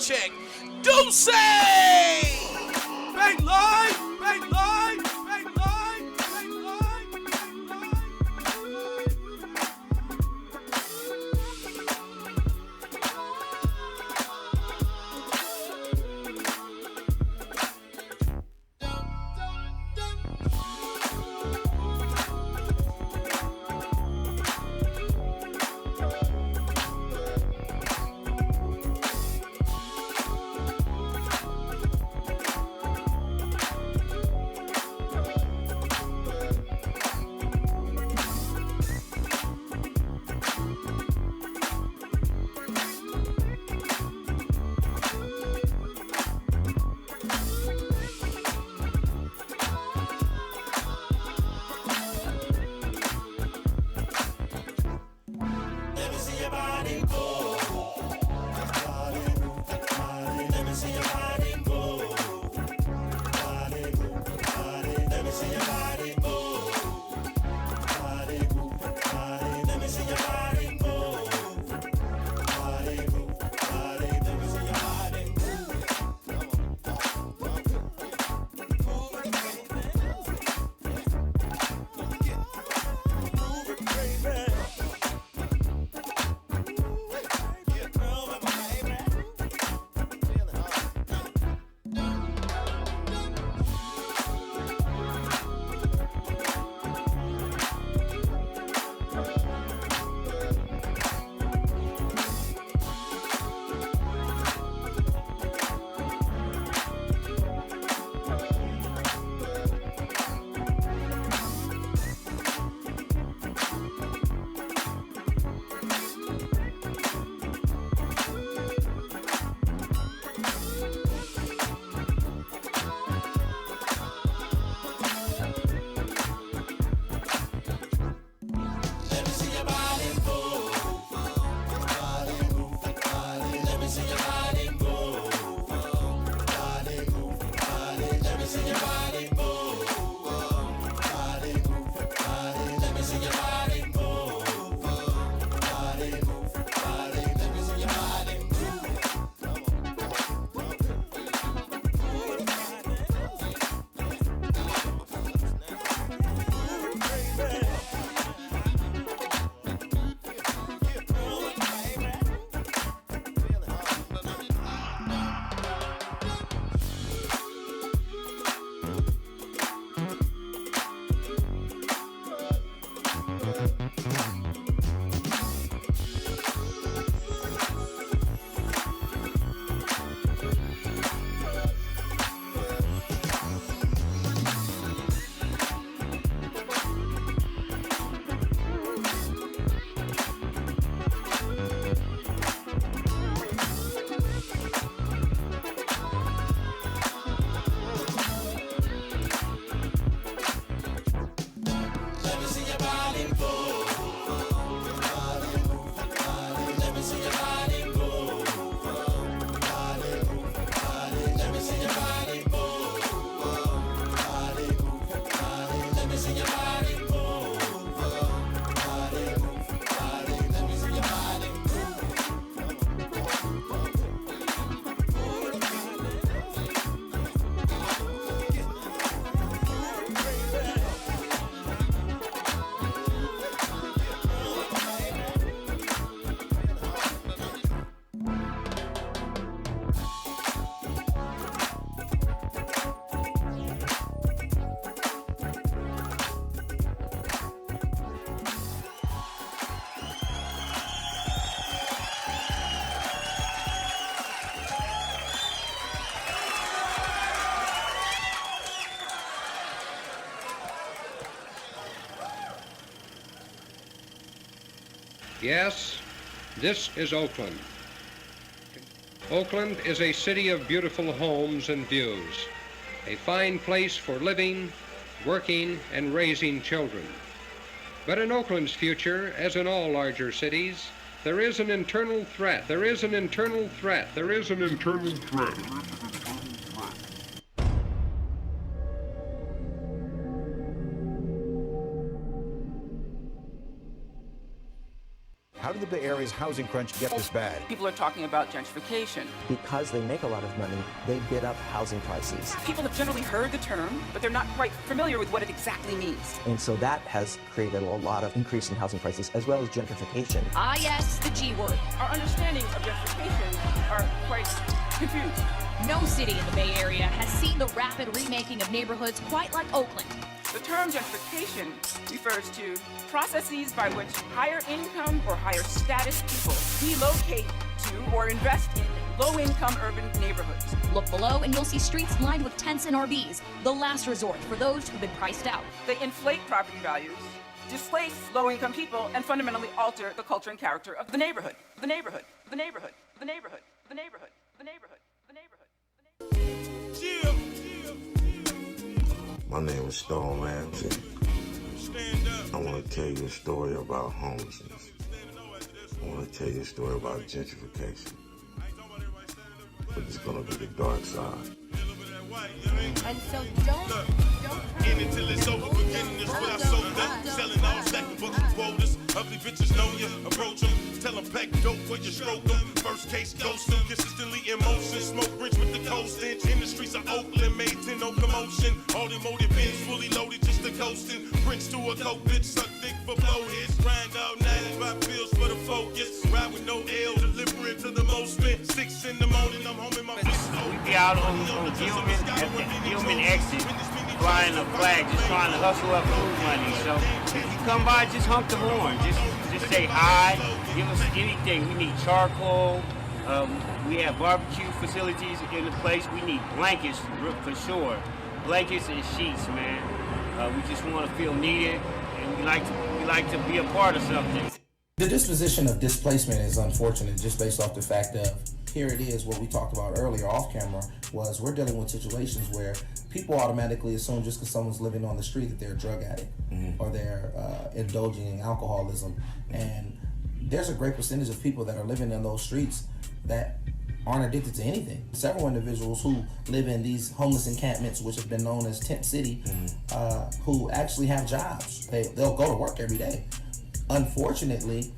check. Deuce! Bang live, bang live, bang live, bang live, bang live. Yes, this is Oakland. Oakland is a city of beautiful homes and views, a fine place for living, working, and raising children. But in Oakland's future, as in all larger cities, there is an internal threat. There is an internal threat. There is an internal threat. How do did the Bay Area's housing crunch get this bad? People are talking about gentrification. Because they make a lot of money, they bid up housing prices. People have generally heard the term, but they're not quite familiar with what it exactly means. And so that has created a lot of increase in housing prices, as well as gentrification. Ah, yes, the G word. Our understandings of gentrification are quite confused. No city in the Bay Area has seen the rapid remaking of neighborhoods quite like Oakland. The term gentrification refers to processes by which higher income or higher status people relocate to or invest in low-income urban neighborhoods. Look below and you'll see streets lined with tents and RVs, the last resort for those who've been priced out. They inflate property values, displace low-income people, and fundamentally alter the culture and character of the neighborhood. The neighborhood. The neighborhood. The neighborhood. The neighborhood. The neighborhood. The neighborhood. Chill. My name is Stone Ramsey. I want to tell you a story about homelessness. I want to tell you a story about gentrification. But it's going to be the dark side. And so don't In until it's over, beginning is what I sold up. Selling all stacking books and quotas. Ugly bitches know you, approach them. Tell them pack dope where you stroke them. First case, ghost them. Consistently in motion. Smoke rich with the cold stench. In the streets of Oakland, made 10, no commotion. All the motive ends fully loaded, just a coasting. Prince to a coke bitch, suck dick for blowheads. Grind all night, 5 pills for the focus. Ride with no L, delivering to the most spent. 6 in the morning, I'm home in my fist. We be out on Gilman, at the Gilman exit, flying a flag, just trying to hustle up food money. So if you come by, just honk the horn. Just say hi, give us anything. We need charcoal. We have barbecue facilities in the place. We need blankets for sure. Blankets and sheets, man. We just want to feel needed, and we like to be a part of something. The disposition of displacement is unfortunate just based off the fact of, here it is, what we talked about earlier off camera, was we're dealing with situations where people automatically assume just because someone's living on the street that they're a drug addict or they're indulging in alcoholism. And there's a great percentage of people that are living in those streets that aren't addicted to anything. Several individuals who live in these homeless encampments, which have been known as Tent City, who actually have jobs. They'll go to work every day. Unfortunately,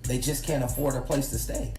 they just can't afford a place to stay.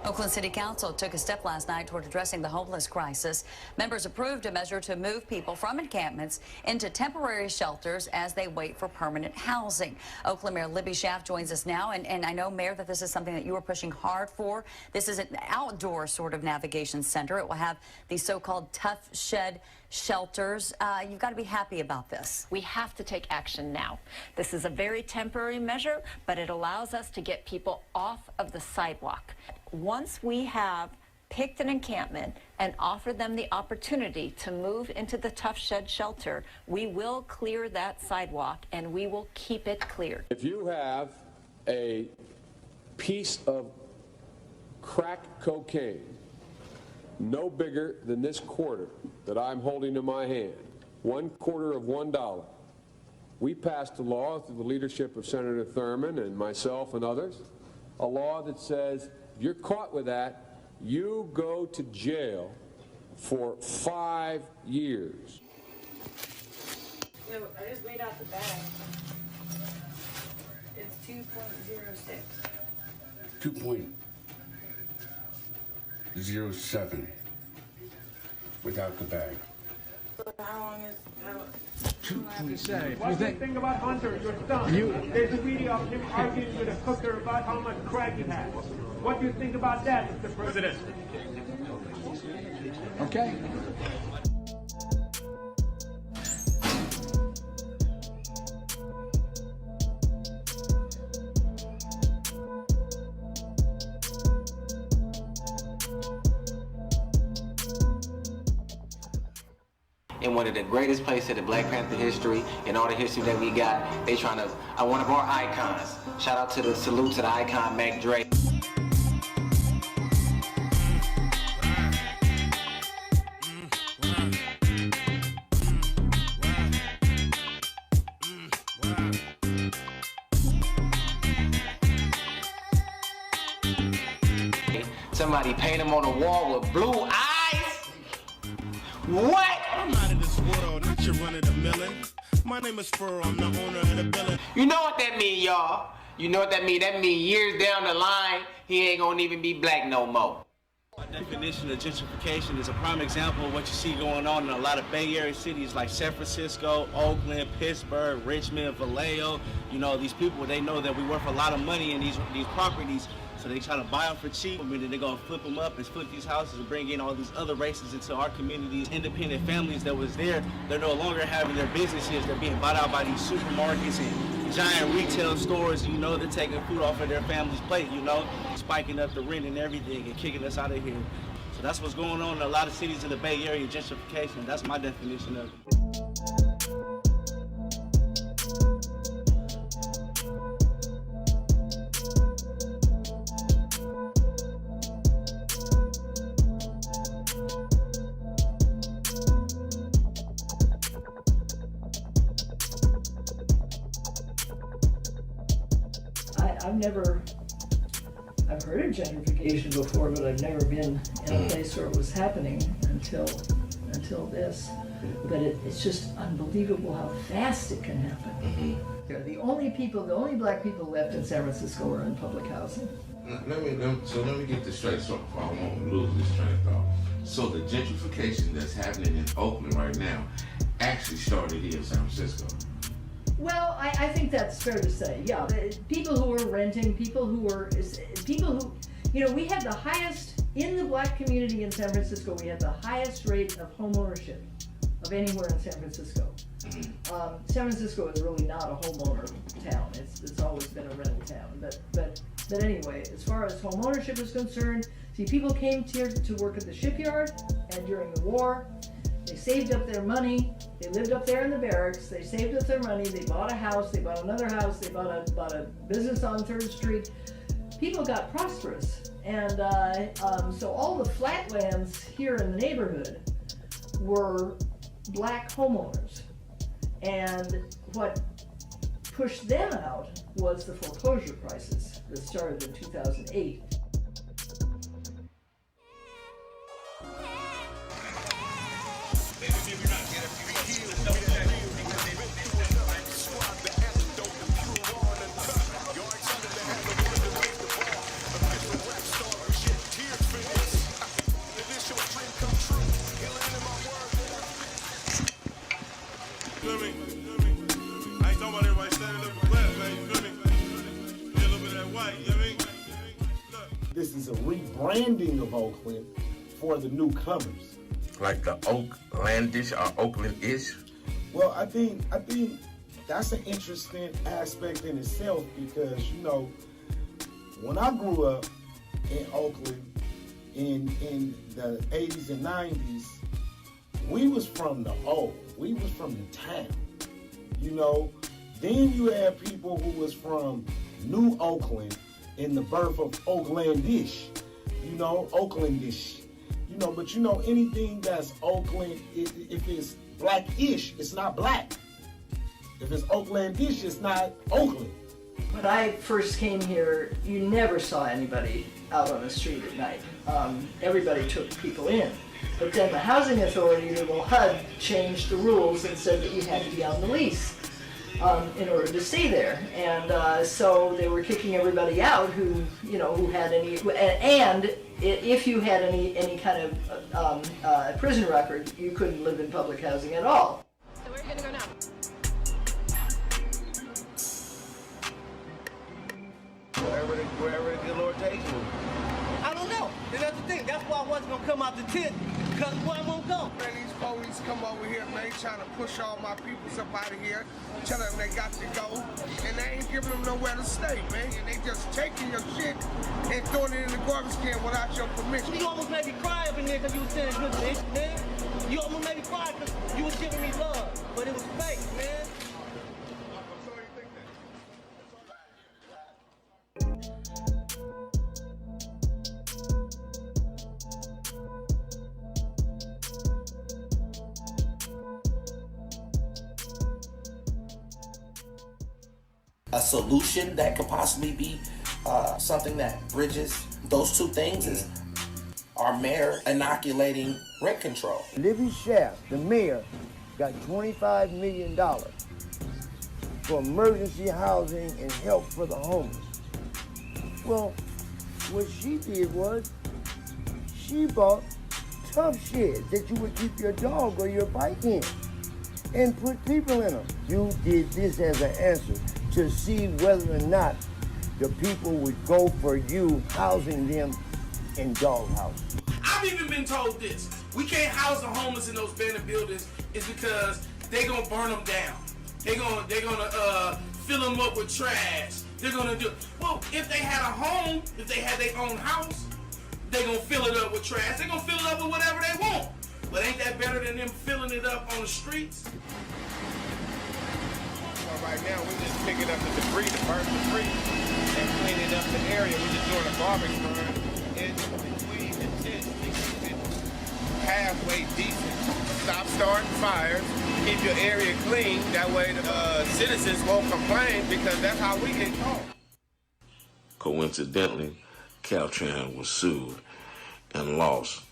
Oakland City Council took a step last night toward addressing the homeless crisis. Members approved a measure to move people from encampments into temporary shelters as they wait for permanent housing. Oakland Mayor Libby Schaaf joins us now, and I know, Mayor, that this is something that you were pushing hard for. This is an outdoor sort of navigation center. It will have these so-called tough shed shelters. You've got to be happy about this. we have to take action now. This is a very temporary measure, but it allows us to get people off of the sidewalk. Once we have picked an encampment and offered them the opportunity to move into the tough shed shelter, we will clear that sidewalk and we will keep it cleared. If you have a piece of crack cocaine no bigger than this quarter that I'm holding in my hand, 1/4 of $1, we passed a law through the leadership of Senator Thurmond and myself and others, a law that says if you're caught with that, you go to jail for 5 years. I just weighed out the bag. It's 2.06. 2.07 without the bag. How long is What do you think about Hunter, your son? There's a video of him arguing with a cooker about how much crack he has. What do you think about that, Mr. President? Okay. In one of the greatest places in the Black Panther history and all the history that we got, they trying to, one of our icons. Shout out to the salute to the icon, Mac Dre. Somebody paint him on the wall with blue eyes? What? I'm out of this world. not your run-of-the-millin'. My name is Furrow, I'm the owner of the building. You know what that mean, y'all? You know what that mean? That mean years down the line, he ain't gonna even be black no more. My definition of gentrification is a prime example of what you see going on in a lot of Bay Area cities like San Francisco, Oakland, Pittsburgh, Richmond, Vallejo. You know, these people, they know that we worth a lot of money in these properties, so they try to buy them for cheap. I mean, they're gonna flip them up and flip these houses and bring in all these other races into our communities. Independent families that was there, they're no longer having their businesses. They're being bought out by these supermarkets and giant retail stores. You know, they're taking food off of their family's plate, you know, spiking up the rent and everything and kicking us out of here. So that's what's going on in a lot of cities in the Bay Area, gentrification. That's my definition of it. I've heard of gentrification before, but I've never been in a place where it was happening until this. But it's just unbelievable how fast it can happen. They're the only black people left in San Francisco are in public housing. Let me get this straight so I won't lose this train of thought. So the gentrification that's happening in Oakland right now actually started here in San Francisco. Well, I think that's fair to say. Yeah, people who are renting, people who, you know, we had the highest, in the black community in San Francisco, we had the highest rate of home ownership of anywhere in San Francisco. San Francisco is really not a homeowner town. It's always been a rental town. But anyway, as far as home ownership is concerned, see, people came here to work at the shipyard, and during the war, they saved up their money. They lived up there in the barracks. They saved up their money. They bought a house. They bought another house. They bought a business on 3rd Street. People got prosperous, and so all the flatlands here in the neighborhood were black homeowners. And what pushed them out was the foreclosure crisis that started in 2008. This is a rebranding of Oakland for the newcomers. Like the Oaklandish or Oakland-ish? Well, I think that's an interesting aspect in itself because, you know, when I grew up in Oakland in the 80s and 90s, we was from the old. We was from the town, you know. Then you had people who was from New Oakland in the birth of Oaklandish, you know, Oaklandish, you know, but you know, anything that's Oakland, if it's blackish, it's not black. If it's Oaklandish, it's not Oakland. When I first came here, you never saw anybody out on the street at night. Everybody took people in. But then the housing authority, the little HUD, changed the rules and said that you had to be on the lease in order to stay there. And so they were kicking everybody out who, you know, who had any, and if you had any kind of prison record, you couldn't live in public housing at all. So where are you gonna go now? Wherever the good Lord takes you. I don't know. And that's the thing. That's why I wasn't gonna come out the tent, because where I'm gonna go. Man, these police come over here, man, trying to push all my peoples up out of here, telling them they got to go, and they ain't giving them nowhere to stay, man. And they just taking your shit and throwing it in the garbage can without your permission. You almost made me cry up in there because you was saying good things, man. You almost made me cry because you was giving me love, but it was fake, man. A solution that could possibly be something that bridges those two things is our mayor inoculating rent control. Libby Schaaf, the mayor, got $25 million for emergency housing and help for the homeless. Well, what she did was she bought tough sheds that you would keep your dog or your bike in and put people in them. You did this as an answer to see whether or not the people would go for you housing them in dog houses. I've even been told this. We can't house the homeless in those abandoned buildings is because they're gonna burn them down. They're gonna fill them up with trash. They're gonna do, well, if they had a home, if they had their own house, they're gonna fill it up with trash. They're gonna fill it up with whatever they want. But ain't that better than them filling it up on the streets? So right now, we're just picking up the debris, the burnt debris, and cleaning up the area. We're just doing a garbage run in between the tents to keep it halfway decent. Stop starting fires. Keep your area clean. That way the citizens won't complain because that's how we get caught. Coincidentally, Caltrans was sued and lost.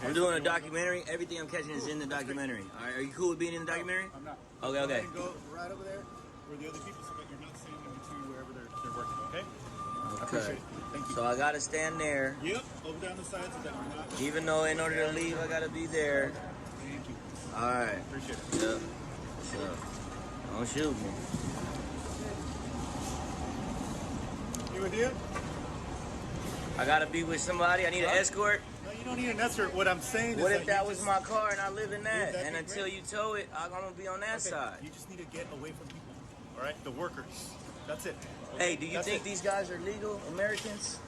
I'm doing a documentary. Everything I'm catching is in the documentary. All right, are you cool with being in the documentary? I'm not. Okay, okay. Go right over there where the other people so that you're not standing in between wherever they're working, okay? I Okay. appreciate it. Thank you. So I gotta stand there. Yep, over down the side so that you're not. Even though in order to leave, I gotta be there. Thank you. All right. Appreciate it. Yeah. So, don't shoot me. You with you? I gotta be with somebody. I need an escort. No, you don't need an escort. What I'm saying is What if that you was just- my car and I live in that? that'd And be until great. you tow it, I'm gonna be on that Okay, side. You just need to get away from people, all right? The workers. That's it. Hey, do you That's think it. these guys are legal Americans?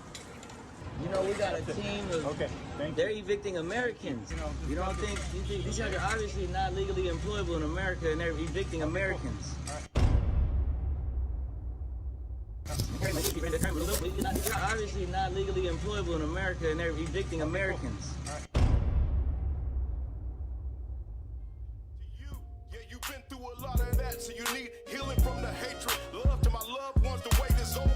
You know, we got a team of. Okay, thank They're evicting Americans. You don't think? You think these guys are obviously not legally employable in America, and they're evicting Americans? They're obviously not legally employable in America, and they're evicting Americans. You've been through a lot of that, so you need healing from the hatred. Love to my loved ones, the wait is over.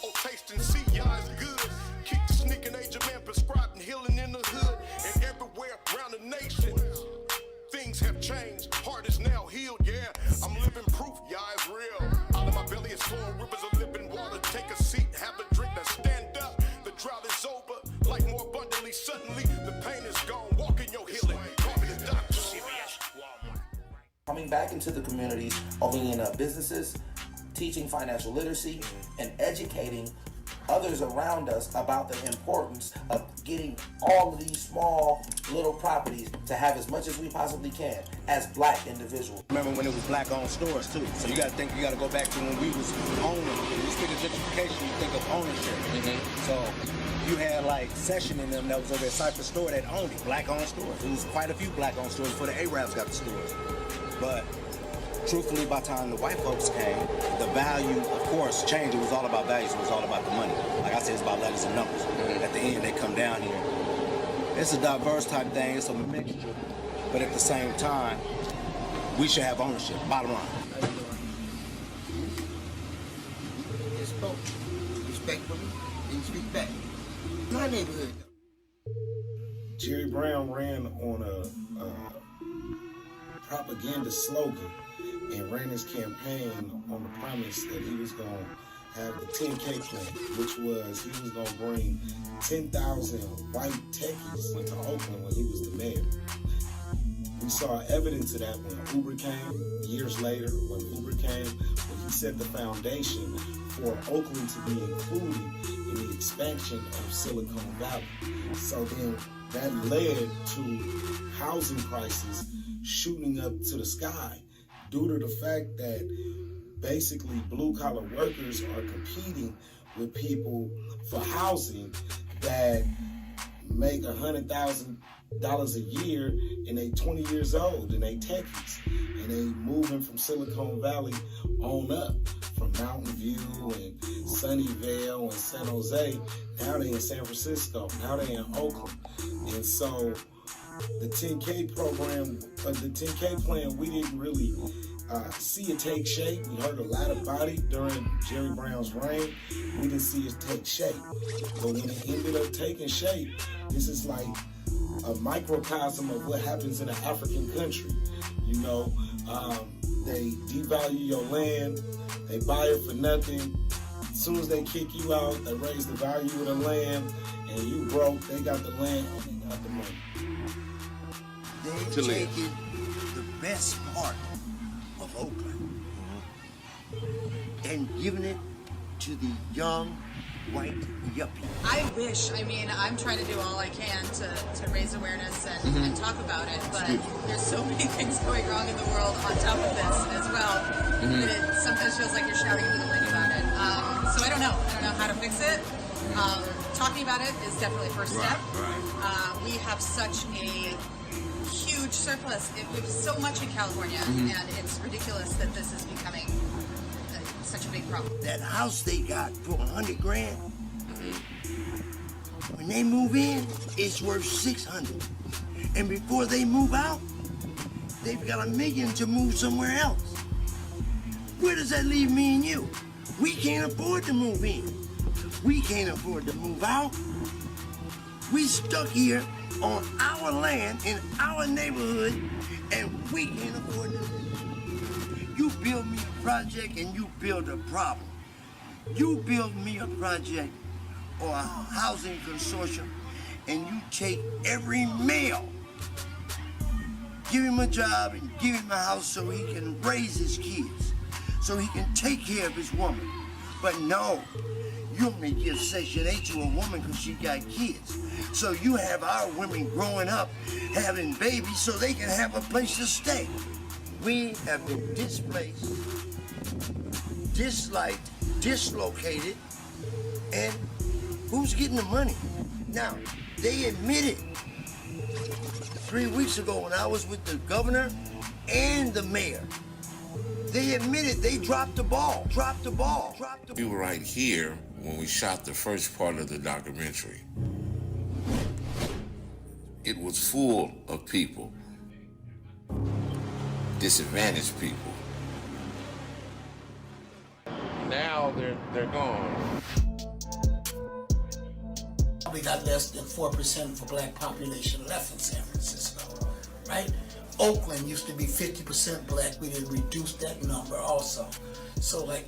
Oh, taste and see, y'all is good. Keep the sneaking age of man prescribing healing in the hood and everywhere around the nation. Things have changed, heart is now healed, yeah. I'm living proof, y'all is real. Out of my belly is flowing rivers of living water. Take a seat, have a drink, now stand up. The drought is over, like more abundantly. Suddenly, the pain is gone. Walk in your healing. Call me the doctor. Coming back into the communities, opening up businesses, teaching financial literacy, and educating others around us about the importance of getting all of these small little properties to have as much as we possibly can as black individuals. Remember when it was black-owned stores too, so you got to go back to when we was owning. When you speak of gentrification, you think of ownership. So you had like Session in them that was over at Cypher Store that owned it, black-owned stores. There was quite a few black-owned stores before the Arabs got the stores. But truthfully, by the time the white folks came, the value, of course, changed. It was all about values. It was all about the money. Like I said, it's about letters and numbers. At the end, they come down here. It's a diverse type thing. It's a mixture. But at the same time, we should have ownership. Bottom line. You spoke respectfully, and you speak back. My neighborhood. Jerry Brown ran on a propaganda slogan and ran his campaign on the premise that he was going to have the 10K plan, which was he was going to bring 10,000 white techies into Oakland when he was the mayor. We saw evidence of that when Uber came, years later, when he set the foundation for Oakland to be included in the expansion of Silicon Valley. So then that led to housing prices shooting up to the sky due to the fact that basically blue-collar workers are competing with people for housing that make $100,000 a year and they 20 years old and they techies and they moving from Silicon Valley on up from Mountain View and Sunnyvale and San Jose. Now they in San Francisco. Now they in Oakland. And so the 10K program, the 10K plan, we didn't really see it take shape. We heard a lot about it during Jerry Brown's reign. We didn't see it take shape. But when it ended up taking shape, this is like a microcosm of what happens in an African country. You know, they devalue your land, they buy it for nothing. As soon as they kick you out, they raise the value of the land, and you broke, they got the land, and they got the money. They're taking the best part of Oakland and giving it to the young white yuppie. I wish, I'm trying to do all I can to raise awareness and talk about it, but there's so many things going wrong in the world on top of this as well that it sometimes feels like you're shouting into the wind about it. So I don't know how to fix it. Talking about it is definitely the first step. We have such a huge surplus. We have so much in California, and it's ridiculous that this is becoming such a big problem. That house they got for $100 grand, when they move in, it's worth $600. And before they move out, they've got $1 million to move somewhere else. Where does that leave me and you? We can't afford to move in. We can't afford to move out. We stuck here on our land, in our neighborhood, and we can't afford to live. You build me a project and you build a problem. You build me a project or a housing consortium and you take every male, give him a job and give him a house so he can raise his kids, so he can take care of his woman. But no, you only give Section 8 to a woman because she got kids. So you have our women growing up, having babies so they can have a place to stay. We have been displaced, disliked, dislocated, and who's getting the money? Now, they admitted 3 weeks ago when I was with the governor and the mayor, they admitted they dropped the ball. We were right here when we shot the first part of the documentary. It was full of people, disadvantaged people. Now they're gone. We got less than 4% of the black population left in San Francisco, right? Oakland used to be 50% black. We did reduce that number also. So I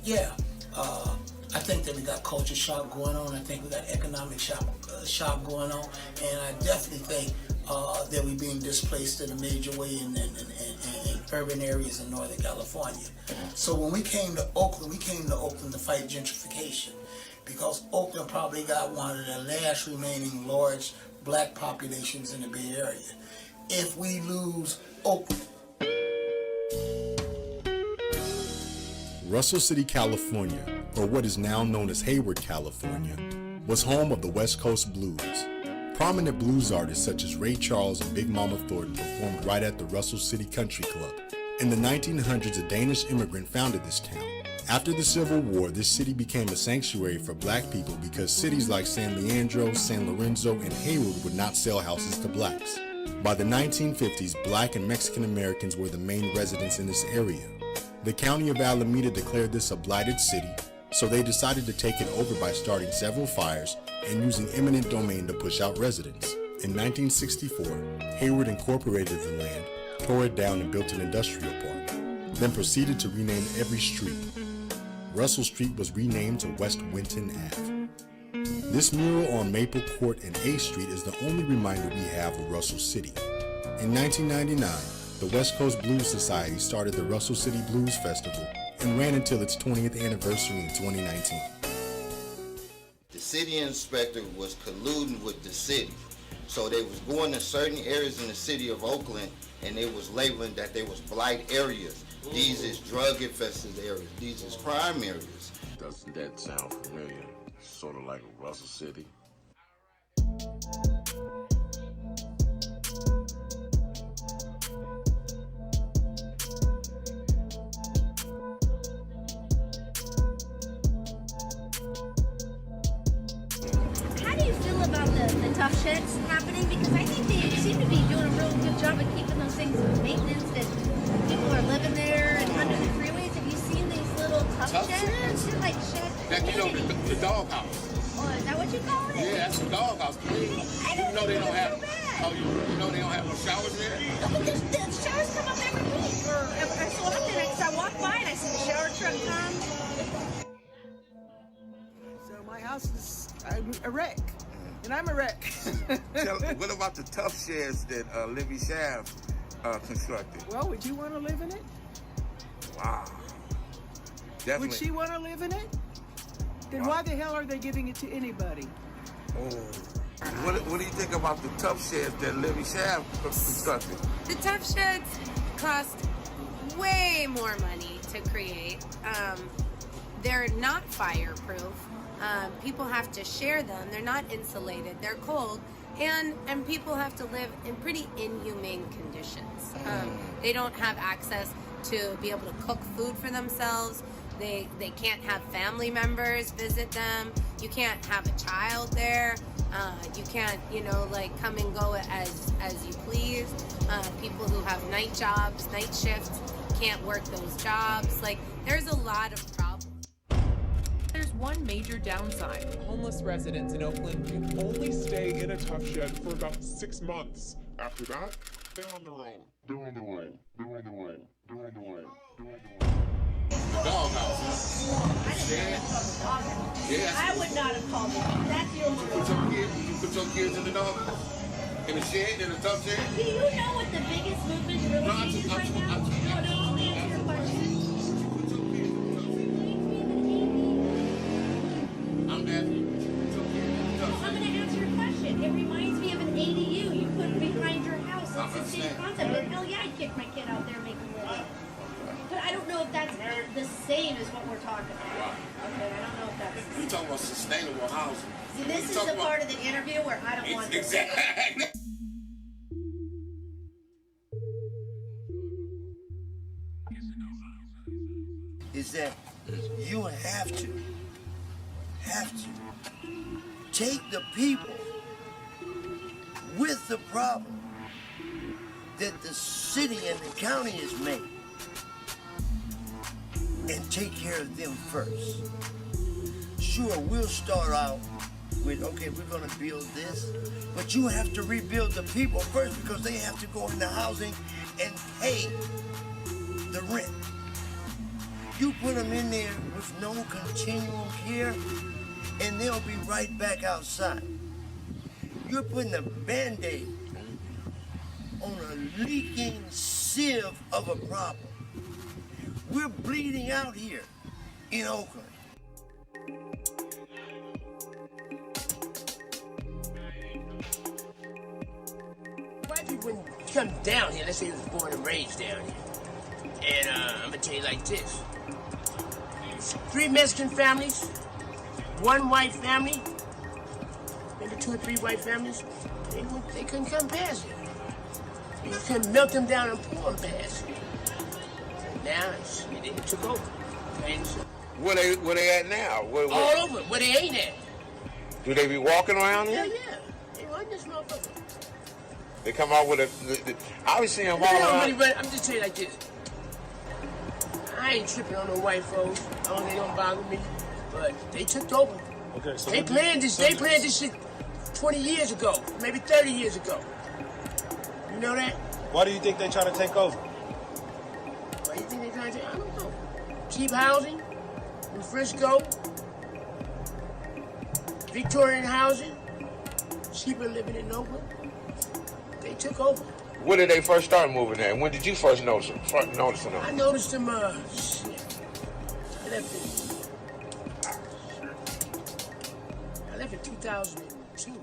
think that we got culture shock going on. I think we got economic shock going on. And I definitely think that we're being displaced in a major way in urban areas in Northern California. So when we came to Oakland to fight gentrification, because Oakland probably got one of the last remaining large black populations in the Bay Area. If we lose Oakland. Russell City, California, or what is now known as Hayward, California, was home of the West Coast Blues. Prominent blues artists such as Ray Charles and Big Mama Thornton performed right at the Russell City Country Club. In the 1900s, a Danish immigrant founded this town. After the Civil War, this city became a sanctuary for black people because cities like San Leandro, San Lorenzo, and Hayward would not sell houses to blacks. By the 1950s, black and Mexican Americans were the main residents in this area. The county of Alameda declared this a blighted city, so they decided to take it over by starting several fires and using eminent domain to push out residents. In 1964, Hayward incorporated the land, tore it down and built an industrial park, then proceeded to rename every street. Russell Street was renamed to West Winton Ave. This mural on Maple Court and A Street is the only reminder we have of Russell City. In 1999, the West Coast Blues Society started the Russell City Blues Festival and ran until its 20th anniversary in 2019. The city inspector was colluding with the city. So they was going to certain areas in the city of Oakland and they was labeling that they was blight areas. These is drug-infested areas. These is crime areas. Doesn't that sound familiar? Sort of like Russell City. How do you feel about the tough shits happening? Because I think they seem to be doing a really a good job of keeping those things in maintenance, that people are living there and under the freeways. Have you seen these little tough sheds? They're like sheds. That, you know, the doghouse. Oh, is that what you call it? Yeah, that's a doghouse. I don't know they don't have. so bad. Oh, you know they don't have no showers there? No, the showers come up every week or so often. Because I walk by and I see the shower truck come. So my house is a wreck, and I'm a wreck. What about the tough sheds that Libby Shaft constructed? Well, would you want to live in it? Wow. Definitely. Would she want to live in it? Then why the hell are they giving it to anybody? Oh. What do you think about the tough sheds that Libby Shaft constructed? The tough sheds cost way more money to create. They're not fireproof. People have to share them. They're not insulated. They're cold. And people have to live in pretty inhumane conditions. They don't have access to be able to cook food for themselves. They can't have family members visit them. You can't have a child there. You can't, like come and go as you please. People who have night jobs, night shifts, can't work those jobs. Like, there's a lot of problems. There's one major downside. Homeless residents in Oakland can only stay in a tough shed for about 6 months. After that, they're on their own. They're on their own. They're on their own. They're on their own. They're on their own. Doghouse. Yeah. I would not have called it. That's your word. You put your kids in the doghouse? In a shed, in a tough shed? Do you know what the biggest movement really is right now? No, I'll answer your question. I'm asking. I'm going to answer your question. It reminds me of an ADU you put behind your house. It's the same concept. But hell yeah, I'd kick my kid out there and make him live. But I don't know if that's the same as what we're talking about. Okay, I don't know if that's. We're talking about sustainable housing. See, this is the part of the interview where I don't want to. Exactly. Is that you have to take the people with the problem that the city and the county has made and take care of them first. Sure, we'll start out with, okay, we're gonna build this, but you have to rebuild the people first because they have to go into housing and pay the rent. You put them in there with no continual care, and they'll be right back outside. You're putting a Band-Aid on a leaking sieve of a problem. We're bleeding out here in Oakland. White people, when you come down here, let's say you was born and raised down here, and I'm gonna tell you like this. 3 Mexican families, 1 white family, maybe 2 or 3 white families, they couldn't come past it. You couldn't melt them down and pour them past it. Now, they took over. Where they at now? Where? All over, where they ain't at. Do they be walking around here? Yeah. They run this motherfucker. They come out with I was seeing them all around. I'm just telling you like this. I ain't tripping on no white folks. I don't think they don't bother me. But they took over. Okay, so they planned this shit 20 years ago, maybe 30 years ago. You know that? Why do you think they try to take over? Why do you think they trying to take? I don't know. Cheap housing in Frisco. Victorian housing. Cheaper living in Oakland. They took over. When did they first start moving there? When did you first notice them? I noticed them, shit. I left in 2002.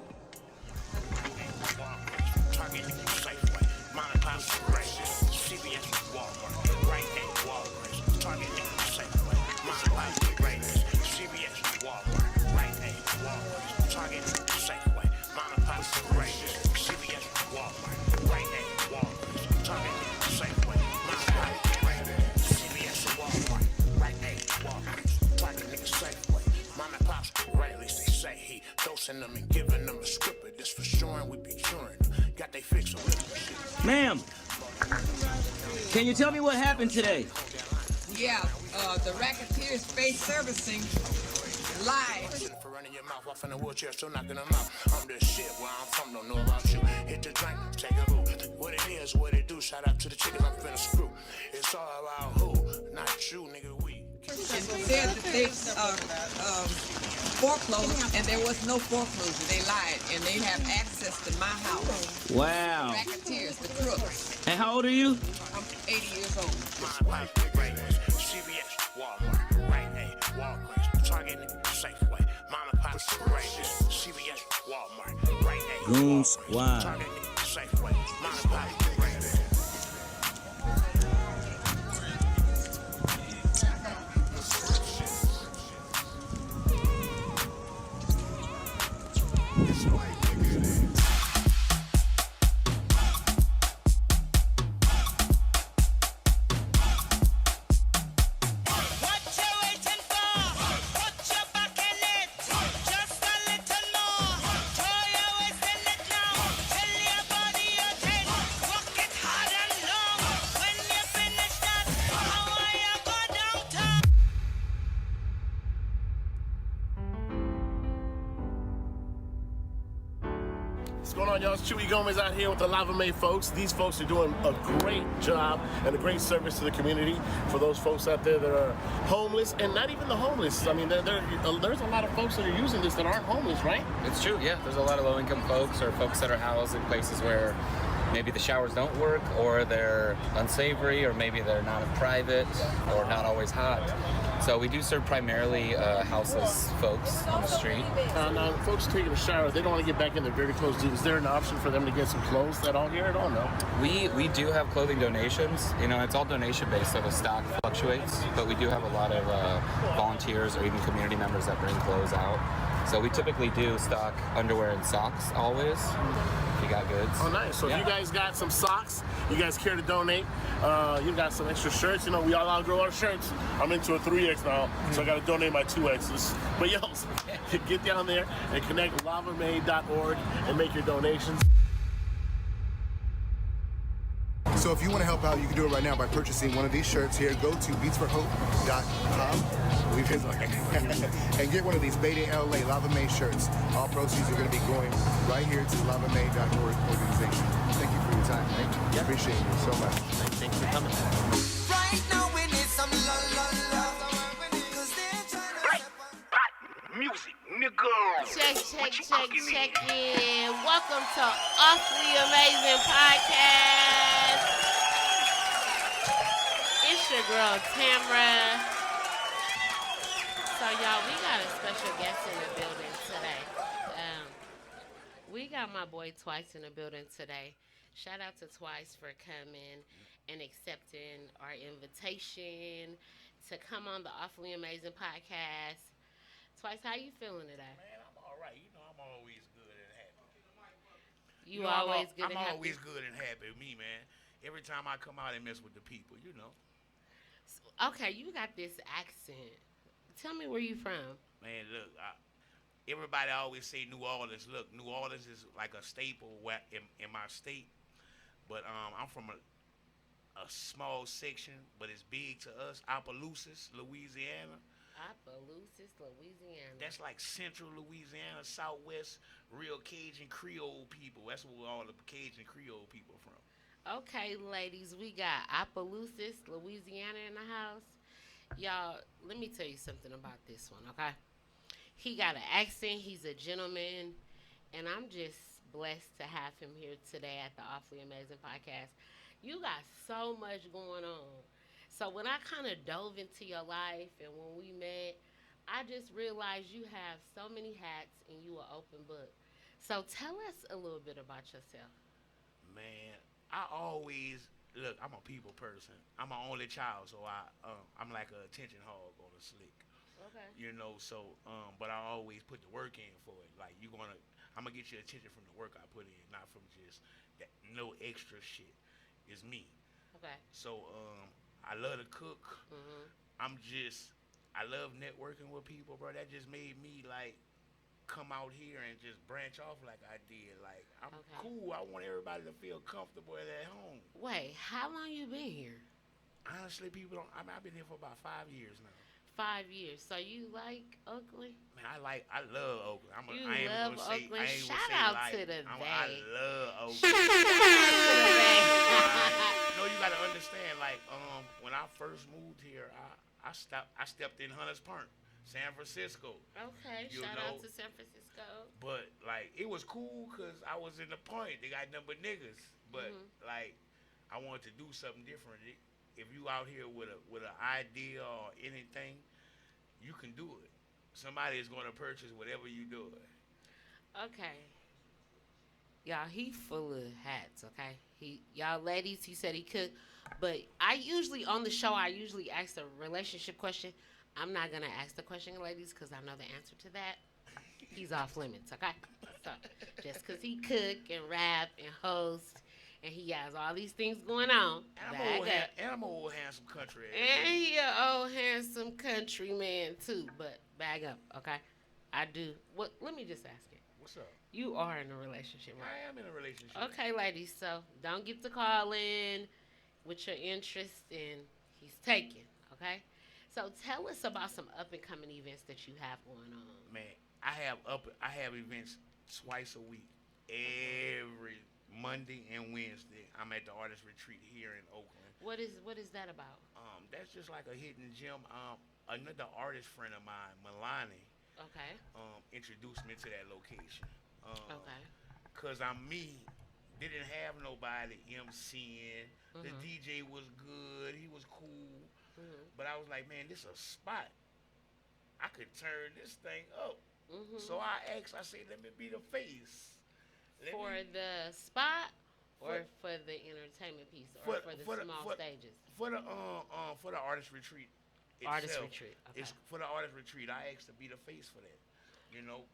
Dosing them and giving them a script, this for sure, and we be curing them. got they fix on it. Ma'am, can you tell me what happened today? Yeah, the Racketeers Space Servicing live. For running your mouth off in a wheelchair, still knocking them out. I'm the shit where I'm from, don't know about you. Hit the drink, take a boo. What it is, what it do. Shout out to the chickens, I'm finna screw. It's all about who, not you, nigga, we. And said that they foreclosed, and there was no foreclosure. They lied, and they have access to my house. Wow. Racketeers, the crooks. And how old are you? I'm 80 years old. CVS, Walmart, Rite Aid, Walgreens, Target, Safeway, Mama Pop's, CVS, Walmart, Rite Aid, Goon Squad. Target, Safeway, Mama Pop's. What's going on, y'all? It's Chewy Gomez out here with the Lava Mae folks. These folks are doing a great job and a great service to the community for those folks out there that are homeless, and not even the homeless. I mean, there's a lot of folks that are using this that aren't homeless, right? It's true, yeah. There's a lot of low-income folks or folks that are housed in places where maybe the showers don't work, or they're unsavory, or maybe they're not private, or not always hot. So we do serve primarily houseless folks on the street. Now, folks taking a shower, they don't want to get back in their dirty clothes. Is there an option for them to get some clothes at all here? I don't know. We do have clothing donations. You know, it's all donation based, so the stock fluctuates. But we do have a lot of volunteers or even community members that bring clothes out. So we typically do stock underwear and socks always. If you got goods. Oh, nice. So yeah. If you guys got some socks, you guys care to donate, you got some extra shirts. You know, we all outgrow our shirts. I'm into a 3X now, so I got to donate my 2Xs. But yo, get down there and connect lavamay.org and make your donations. So if you want to help out, you can do it right now by purchasing one of these shirts here. Go to beatsforhope.com and get one of these Bay LA Lava Mae shirts. All proceeds are going to be going right here to the lavamay.org organization. Thank you for your time, man. Yeah. Appreciate you so much. Thanks for coming. Right now we need some love. Music, nigga. Check in. Welcome to Awfully Amazing Podcast. It's your girl, Tamra. So, y'all, we got a special guest in the building today. We got my boy Twice in the building today. Shout out to Twice for coming and accepting our invitation to come on the Awfully Amazing Podcast. Twice, how you feeling today? Man, I'm all right. You know, I'm always good and happy. You always good and happy? I'm always good and happy. Me, man. Every time I come out and mess with the people, you know. Okay, you got this accent. Tell me where you from. Man, look, everybody always say New Orleans. Look, New Orleans is like a staple in my state. But I'm from a small section, but it's big to us, Opelousas, Louisiana. Opelousas, Louisiana. That's like central Louisiana, southwest, real Cajun Creole people. That's where all the Cajun Creole people are from. Okay, ladies, we got Opelousas, Louisiana in the house. Y'all, let me tell you something about this one, okay? He got an accent. He's a gentleman. And I'm just blessed to have him here today at the Awfully Amazing Podcast. You got so much going on. So when I kind of dove into your life and when we met, I just realized you have so many hats and you an open book. So tell us a little bit about yourself. Man, I always, look, I'm a people person. I'm an only child, so I'm like an attention hog on a slick. Okay. You know, so, but I always put the work in for it. Like, I'm going to get your attention from the work I put in, not from just that no extra shit. It's me. Okay. So, I love to cook. Mm-hmm. I love networking with people, bro. That just made me, like, come out here and just branch off like I did. Like I'm cool. I want everybody to feel comfortable and at home. Wait, how long you been here? Honestly, people don't. I mean, I've been here for about 5 years now. 5 years. So you like Oakland? Man, I love Oakland. You I ain't love gonna say, Oakland. I ain't Shout gonna say out like, to the I Bay. love Oakland. Shout out to the Bay. No, you gotta understand. Like, when I first moved here, I stepped in Hunters Point, San Francisco. Okay, You shout know? out to San Francisco. But like, it was cool because I was in the point. They got nothing but niggas. But like, I wanted to do something different. If you out here with an idea or anything, you can do it. Somebody is going to purchase whatever you do. Okay. Y'all, he full of hats, okay? Y'all ladies, he said he could. But I usually, on the show, I usually ask a relationship question. I'm not going to ask the question, ladies, because I know the answer to that. He's off limits, okay? So, just because he cook and rap and host, and he has all these things going on. And I'm an old handsome country. And he an old handsome country man, too. But bag up, okay? I do. Let me just ask you. What's up? You are in a relationship, right? I am in a relationship. Okay, ladies, so don't get the call in with your interest, and he's taken, okay? So tell us about some up-and-coming events that you have going on. Man, I have events twice a week. Every Monday and Wednesday, I'm at the artist retreat here in Oakland. What is that about? That's just like a hidden gem. Another artist friend of mine, Milani, Okay. Introduced me to that location. Okay. Cause I'm me, didn't have nobody MCing. The DJ was good, he was cool, but I was like, man, this a spot. I could turn this thing up. So I asked, I said, let me be the face. For the spot, or for the entertainment piece, or for the small stages? For the artist retreat. Artist itself. retreat. Okay. It's for the artist retreat. I asked to be the face for that,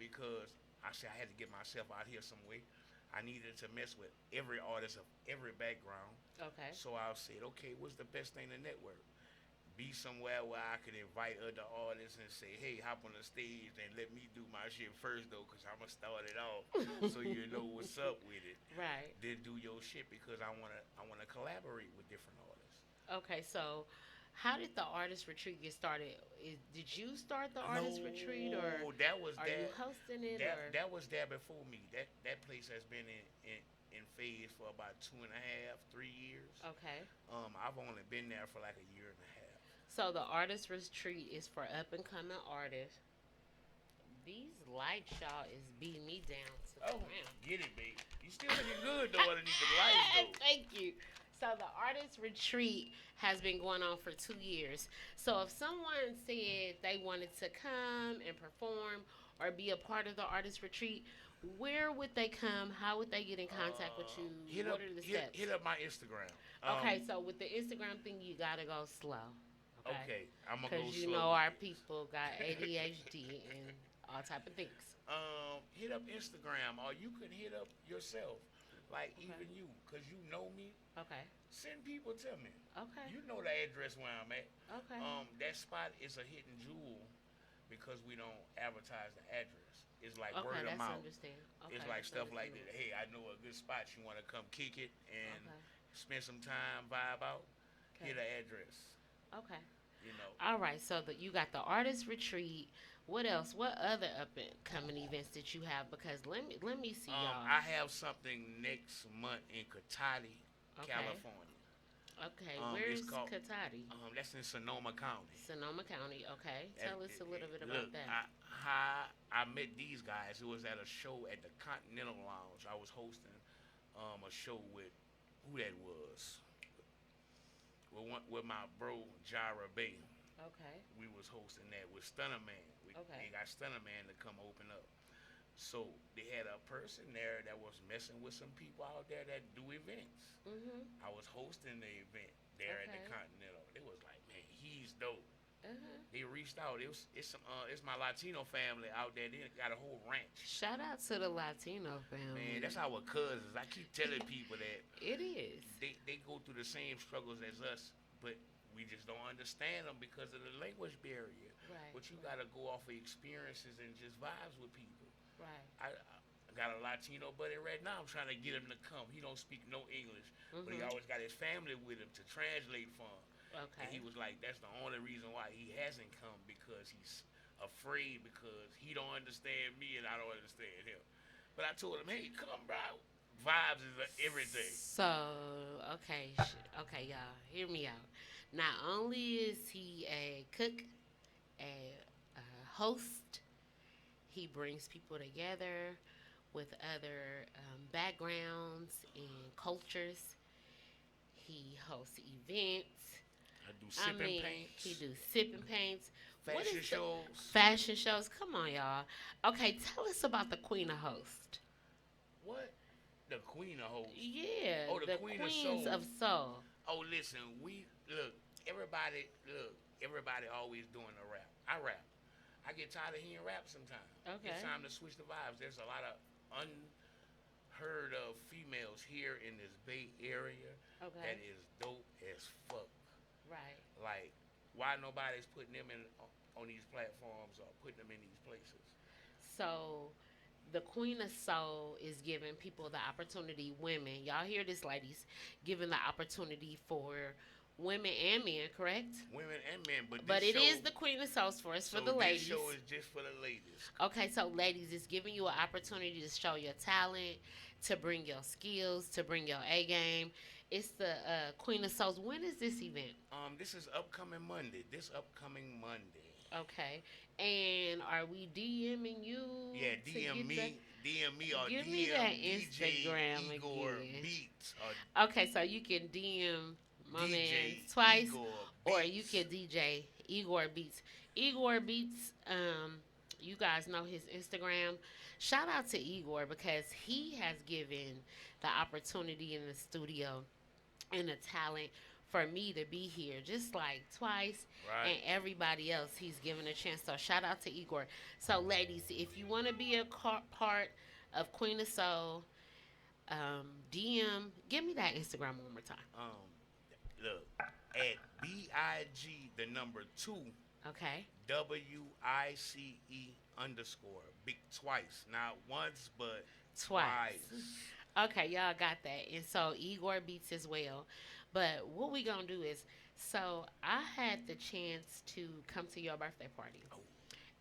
because I said I had to get myself out here some way. I needed to mess with every artist of every background. Okay. So I said, okay, what's the best thing to network? Be somewhere where I could invite other artists and say, hey, hop on the stage and let me do my shit first, though, because I'm going to start it off so you know what's up with it. Right. Then do your shit because I wanna collaborate with different artists. Okay, so how did the artist retreat get started? Did you start the artist retreat, or that was are you hosting it? That was there before me. That place has been in phase for about 2.5, 3 years. Okay. I've only been there for like a year and a half. So the artist retreat is for up and coming artists. These lights, y'all, is beating me down to the ground. Get it, babe. You still looking good though underneath the lights though. Thank you. So the artist retreat has been going on for 2 years. So if someone said they wanted to come and perform or be a part of the artist retreat, where would they come? How would they get in contact with you? What are the steps? Hit up my Instagram. Okay, so with the Instagram thing, you gotta go slow. Okay, I'm gonna go slow. Because you know our people got ADHD and all type of things. Hit up Instagram, or you can hit up yourself. Like even you, because you know me. Okay. Send people to me. Okay. You know the address where I'm at. Okay. That spot is a hidden jewel because we don't advertise the address. It's like Okay, word of that's mouth. understand. It's Okay, like that's stuff like that. Hey, I know a good spot. You want to come kick it and spend some time, vibe out. Okay. Hit an address. Okay. You know. All right, so you got the artist retreat. What else? What other up and coming events that you have? Because let me see y'all. I have something next month in Cotati, California. Okay, where's Cotati? That's in Sonoma County. Sonoma County. Okay, tell us a little bit about that. I met these guys. It was at a show at the Continental Lounge. I was hosting a show with who that was. With my bro Jara Bay. Okay. We was hosting that with Stunner Man. They got Stunner Man to come open up. So they had a person there that was messing with some people out there that do events. I was hosting the event there at the Continental. It was like, man, he's dope. They reached out. It's my Latino family out there. They got a whole ranch. Shout out to the Latino family. Man, that's our cousins. I keep telling people that. It is. They go through the same struggles as us, but we just don't understand them because of the language barrier. Right. But you gotta go off of experiences and just vibes with people. Right. I got a Latino buddy right now. I'm trying to get him to come. He don't speak no English, but he always got his family with him to translate for him. Okay. And he was like, that's the only reason why he hasn't come, because he's afraid, because he don't understand me and I don't understand him. But I told him, hey, come, bro. Vibes is everything. So, okay, y'all, hear me out. Not only is he a cook, a host, he brings people together with other backgrounds and cultures. He hosts events. I do sipping paints. He do sipping paints. Fashion shows. Fashion shows. Come on, y'all. Okay, tell us about the Queen of Host. What? The Queen of Hosts. Yeah. Oh, the Queens Queens of Soul. Oh, listen, everybody always doing a rap. I rap. I get tired of hearing rap sometimes. Okay. It's time to switch the vibes. There's a lot of unheard of females here in this Bay Area that is dope as fuck. Right. Like, why nobody's putting them on these platforms or putting them in these places? So, the Queen of Soul is giving people the opportunity, women. Y'all hear this, ladies? Giving the opportunity for women and men, correct? Women and men, but it is the Queen of Souls for us, for the ladies. This show is just for the ladies. Okay, so ladies, it's giving you an opportunity to show your talent, to bring your skills, to bring your A game. It's the Queen of Souls. When is this event? This is upcoming Monday. Okay, and are we DMing you? Yeah, DM me or give DM me that DJ Instagram Igor again. Beats. Okay, so you can DM my DJ man twice, Igor or you can DJ Igor Beats. Igor Beats, you guys know his Instagram. Shout out to Igor because he has given the opportunity in the studio and the talent for me to be here just like twice, and everybody else he's given a chance. So shout out to Igor. So ladies, if you want to be a part of Queen of Soul, DM, give me that Instagram one more time. Look, at BIG, the number 2. Okay. WICE_. Big twice. Not once, but twice. Okay, y'all got that. And so Igor Beats as well. But what we gonna do is, so I had the chance to come to your birthday party.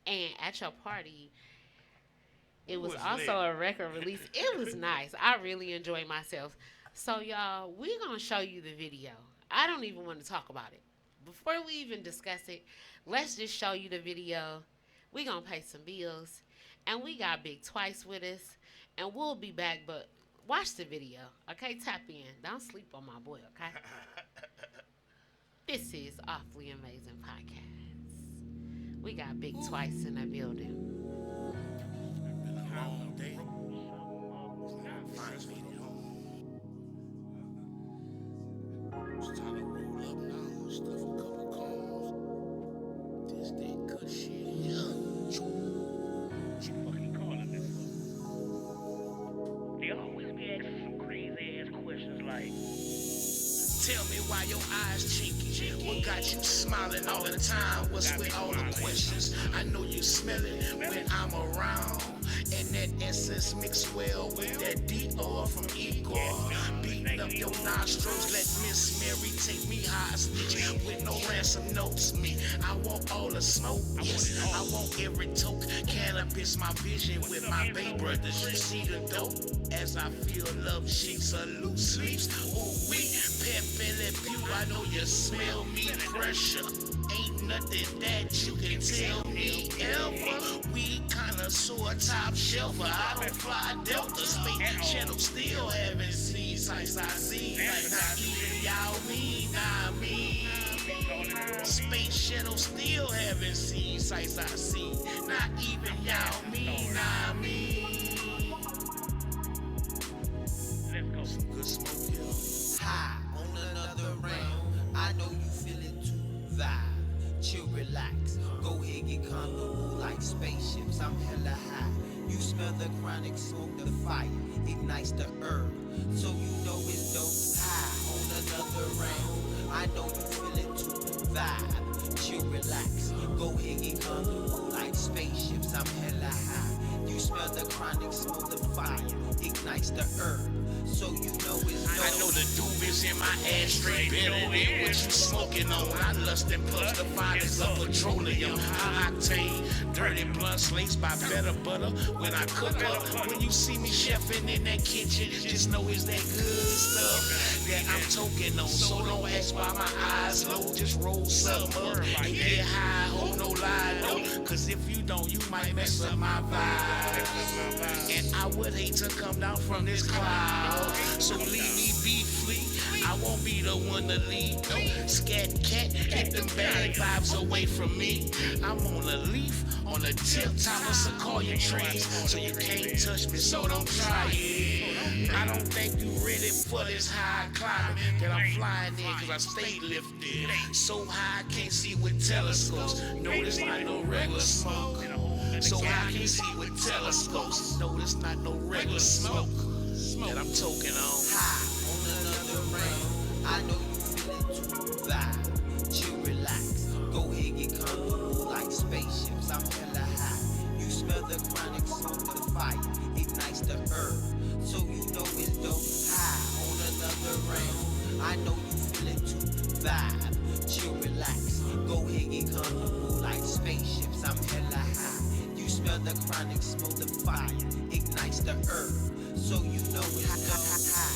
And at your party, it was also a record release. It was nice. I really enjoyed myself. So y'all, we're gonna show you the video. I don't even want to talk about it. Before we even discuss it, let's just show you the video. We're gonna pay some bills. And we got Big Twice with us. And we'll be back, but watch the video, okay? Tap in. Don't sleep on my boy, okay? This is Awfully Amazing Podcast. We got Big Twice in the building. Been a long day. Finally made it home. It's time to roll up now. Stuff a couple combs. This that good shit. What you fucking calling this for? They always be asking some crazy ass questions like, tell me why your eyes chinky. What got you smiling all the time? What's with all the questions? I know you smell it when I'm around. And that essence mixed well with that Dior from Igor. Beating up your nostrils, let Miss Mary take me hostage. With no ransom notes, me. I want all the smoke, yes. I want every toke. Cannabis, my vision with my Bay brothers. You see the dope as I feel love shakes her loose sleeves. Ooh, we pep and pew. I know you smell me pressure. Ain't nothing that you can tell me ever. We kinda sore top shelf, but I don't fly Delta. Space Channel still haven't seen sights I seen. Like not even y'all mean, not me. Space Shuttle still haven't seen sights I seen. Not even y'all mean, not me. Let's go. Some good smoke here. High on another round. I know you feeling too vibe. Chill, relax. Go ahead, get comfortable like spaceships. I'm hella high. You smell the chronic smoke, the fire ignites the herb. So you know it's dope. High on another round. I know you feeling too vibe. chill, relax. Go ahead, get comfortable like spaceships. I'm hella high. You smell the chronic, smoke the fire, ignites the herb. So you know it's dope. I know the doobies in my ashtray better than what you smoking on. I lust and plus the finest of petroleum, high octane, dirty blunts laced by better butter. When I cook up, when you see me chefing in that kitchen, just know it's that good stuff that I'm toking on. So don't ask why my eyes low, just roll something up and get high, hold no lie low. Cause if you don't, you might mess up my vibe. And I would hate to come down from this cloud. So leave me be free. I won't be the one to lead. No scat cat, get them bad vibes away from me. I'm on a leaf, on the tip top of sequoia trees. So you can't touch me, so don't try it. I don't think you ready for this high climate that I'm flying in, cause I stay lifted. So high I can't see with telescopes. No, this not no regular smoke. So high I can't see with telescopes. No, this not no regular smoke that I'm toking on. High on another round. I know you feel it too. Vibe, chill, relax. Go ahead, get comfortable like spaceships. I'm hella high. You smell the chronic, smoke the fire, ignites the herb. So you know it's dope. High on another round. I know you feel it too. Vibe, chill, relax. Go ahead, get comfortable like spaceships. I'm hella high. You smell the chronic, smoke the fire, ignites the herb. So you know it's high.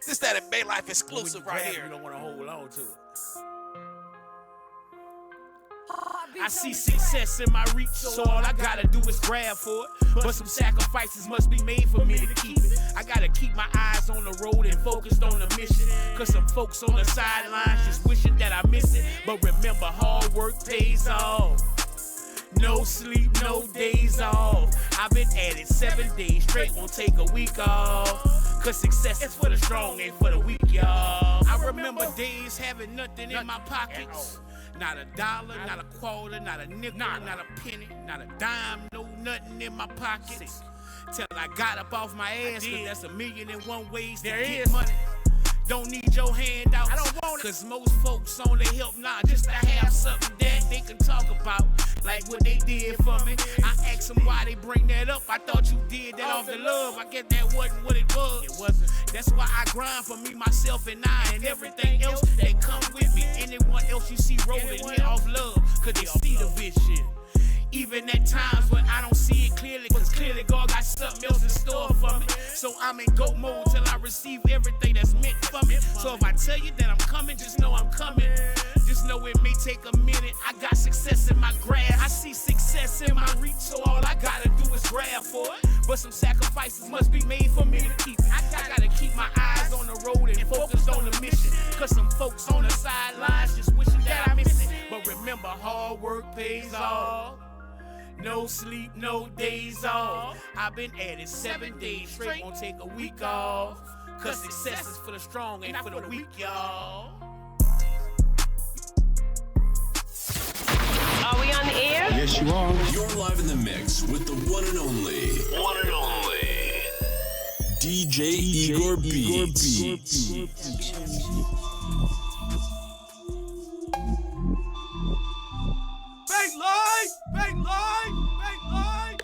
This that a BAYLIFE exclusive right here. You don't want to hold on to it. I see success in my reach, so all I gotta do is grab for it. But some sacrifices must be made for me to keep it. I gotta keep my eyes on the road and focused on the mission. Cause some folks on the sidelines just wishing that I miss it. But remember, hard work pays off. No sleep, no days off. I've been at it 7 days straight, won't take a week off. Cause success is for the strong, ain't for the weak, y'all. I remember days having nothing in my pockets. Not a dollar, not a quarter, not a nickel, not a penny, not a dime, no nothing in my pockets. Till I got up off my ass, cause that's 1,000,001 ways to get money. Don't need your hand out, I don't want it. Cause most folks only help now just to have something that they can talk about. Like what they did for me. I asked them why they bring that up. I thought you did that off the love. I guess that wasn't what it was. It wasn't. That's why I grind for me, myself, and I, and everything else that come with me. Anyone else you see rolling here off love, cause they see the vision. Even at times when I don't see it clearly, cause clearly God got something else in store for me. So I'm in go mode till I receive everything that's meant for me. So if I tell you that I'm coming, just know I'm coming. Just know it may take a minute. I got success in my grasp. I see success in my reach, so all I gotta do is grab for it. But some sacrifices must be made for me to keep it. I gotta keep my eyes on the road and focused on the mission. Cause some folks on the sidelines just wishing that I miss it. But remember, hard work pays off. No sleep, no days off. I've been at it 7 days straight, won't take a week off. Cause success is for the strong, ain't for the weak, y'all. Are we on the air? Yes, you are. You're live in the mix with the one and only DJ Igor Beats. BAYLIFE! BAYLIFE! BAYLIFE!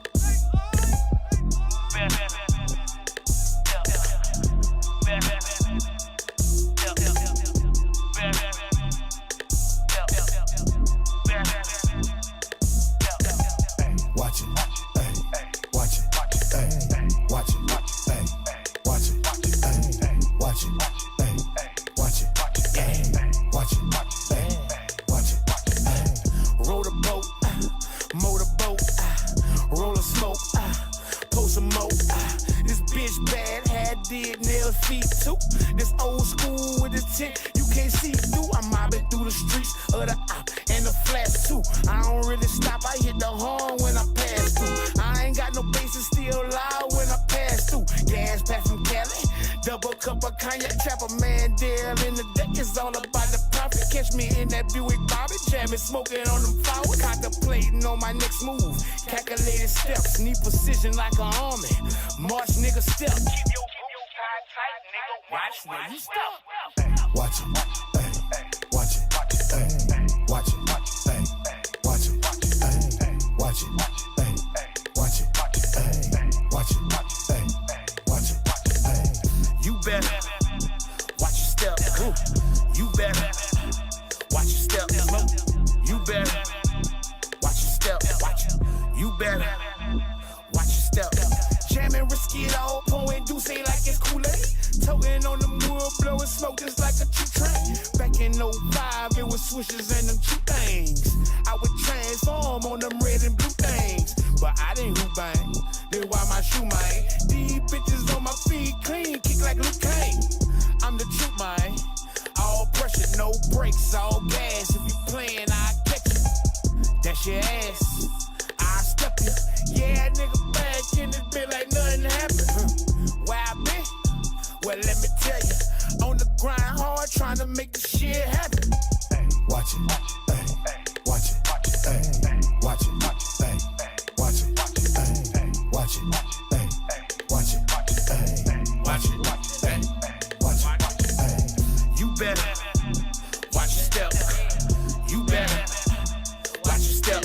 Watch it, hey, watch it, hey, watch it, hey, watch it, hey, watch it, hey, watch it, double cup of cognac, trap a man deal in the deck. It's all about the profit. Catch me in that Buick Bobby, jamming, smoking on them flowers. Contemplating on my next move. Calculated steps, need precision like an army. March nigga step. Keep your boots tight, nigga. Watch where you step. Watch it, ay, watch it, ay, watch it, ay, watch it, ay, watch it, ay, watch it, ay, watch it, ay, watch it, ay. You better watch your step. You better watch your step. You better watch your step. You better watch your step. Jamming, risky it all, pouring Douce like it's Kool-Aid. Toting on them wood, blowing smoke just like a true train. Back in '05, it was swishers and them two things. I would transform on them red and blue things, but I didn't hoop bang. Then why my shoe man? These bitches on my feet clean, kick like Luke Kane. I'm the truth man. All pressure, no brakes, all gas. If you playing, I catch you. That's your ass. I step you. Yeah, nigga back in this bit like nothing happened. Where I been? Well, let me tell you, on the grind hard, trying to make the shit happen. Watch it, ay, watch it, ay, watch it, ay, watch it, ay, watch it, ay, watch it, ay, watch it, ay, watch it, ay. You better watch your step. You better watch your step.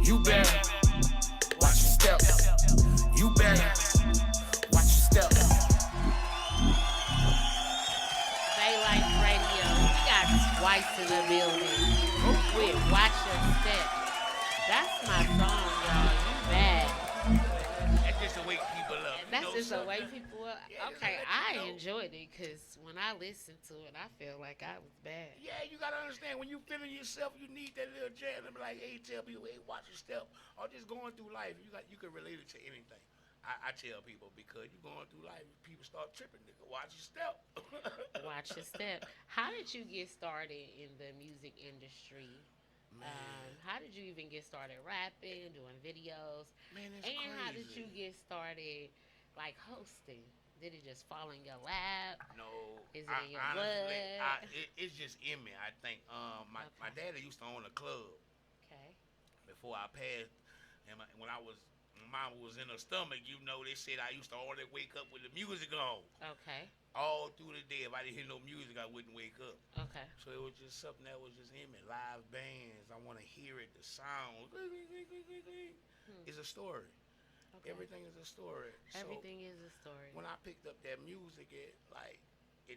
You better watch your step. You better watch your step. BAYLIFE Radio. We got Twice in the building. With Watch Your Step. That's my song, y'all. You bad. That's just the way people up. That's just the way people are. Okay, I enjoyed it because when I listened to it, I feel like I was bad. Yeah, you gotta understand when you feeling yourself, you need that little jam. And be like, hey, tell people, hey, watch your step. Or just going through life, you can relate it to anything. I tell people because you're going through life, people start tripping. Nigga, watch your step. Watch your step. How did you get started in the music industry? How did you even get started rapping, doing videos? Man, it's and crazy. How did you get started, like hosting? Did it just fall in your lap? No, Is it in your blood? It's just in me. I think my daddy used to own a club. Okay. Before I passed, and when mama was in her stomach, you know, they said I used to always wake up with the music on. Okay. All through the day, if I didn't hear no music, I wouldn't wake up. Okay. So it was just something that was just in me. Live bands, I want to hear it, the sound. It's a story. Okay. Everything is a story. Everything is a story. When I picked up that music, it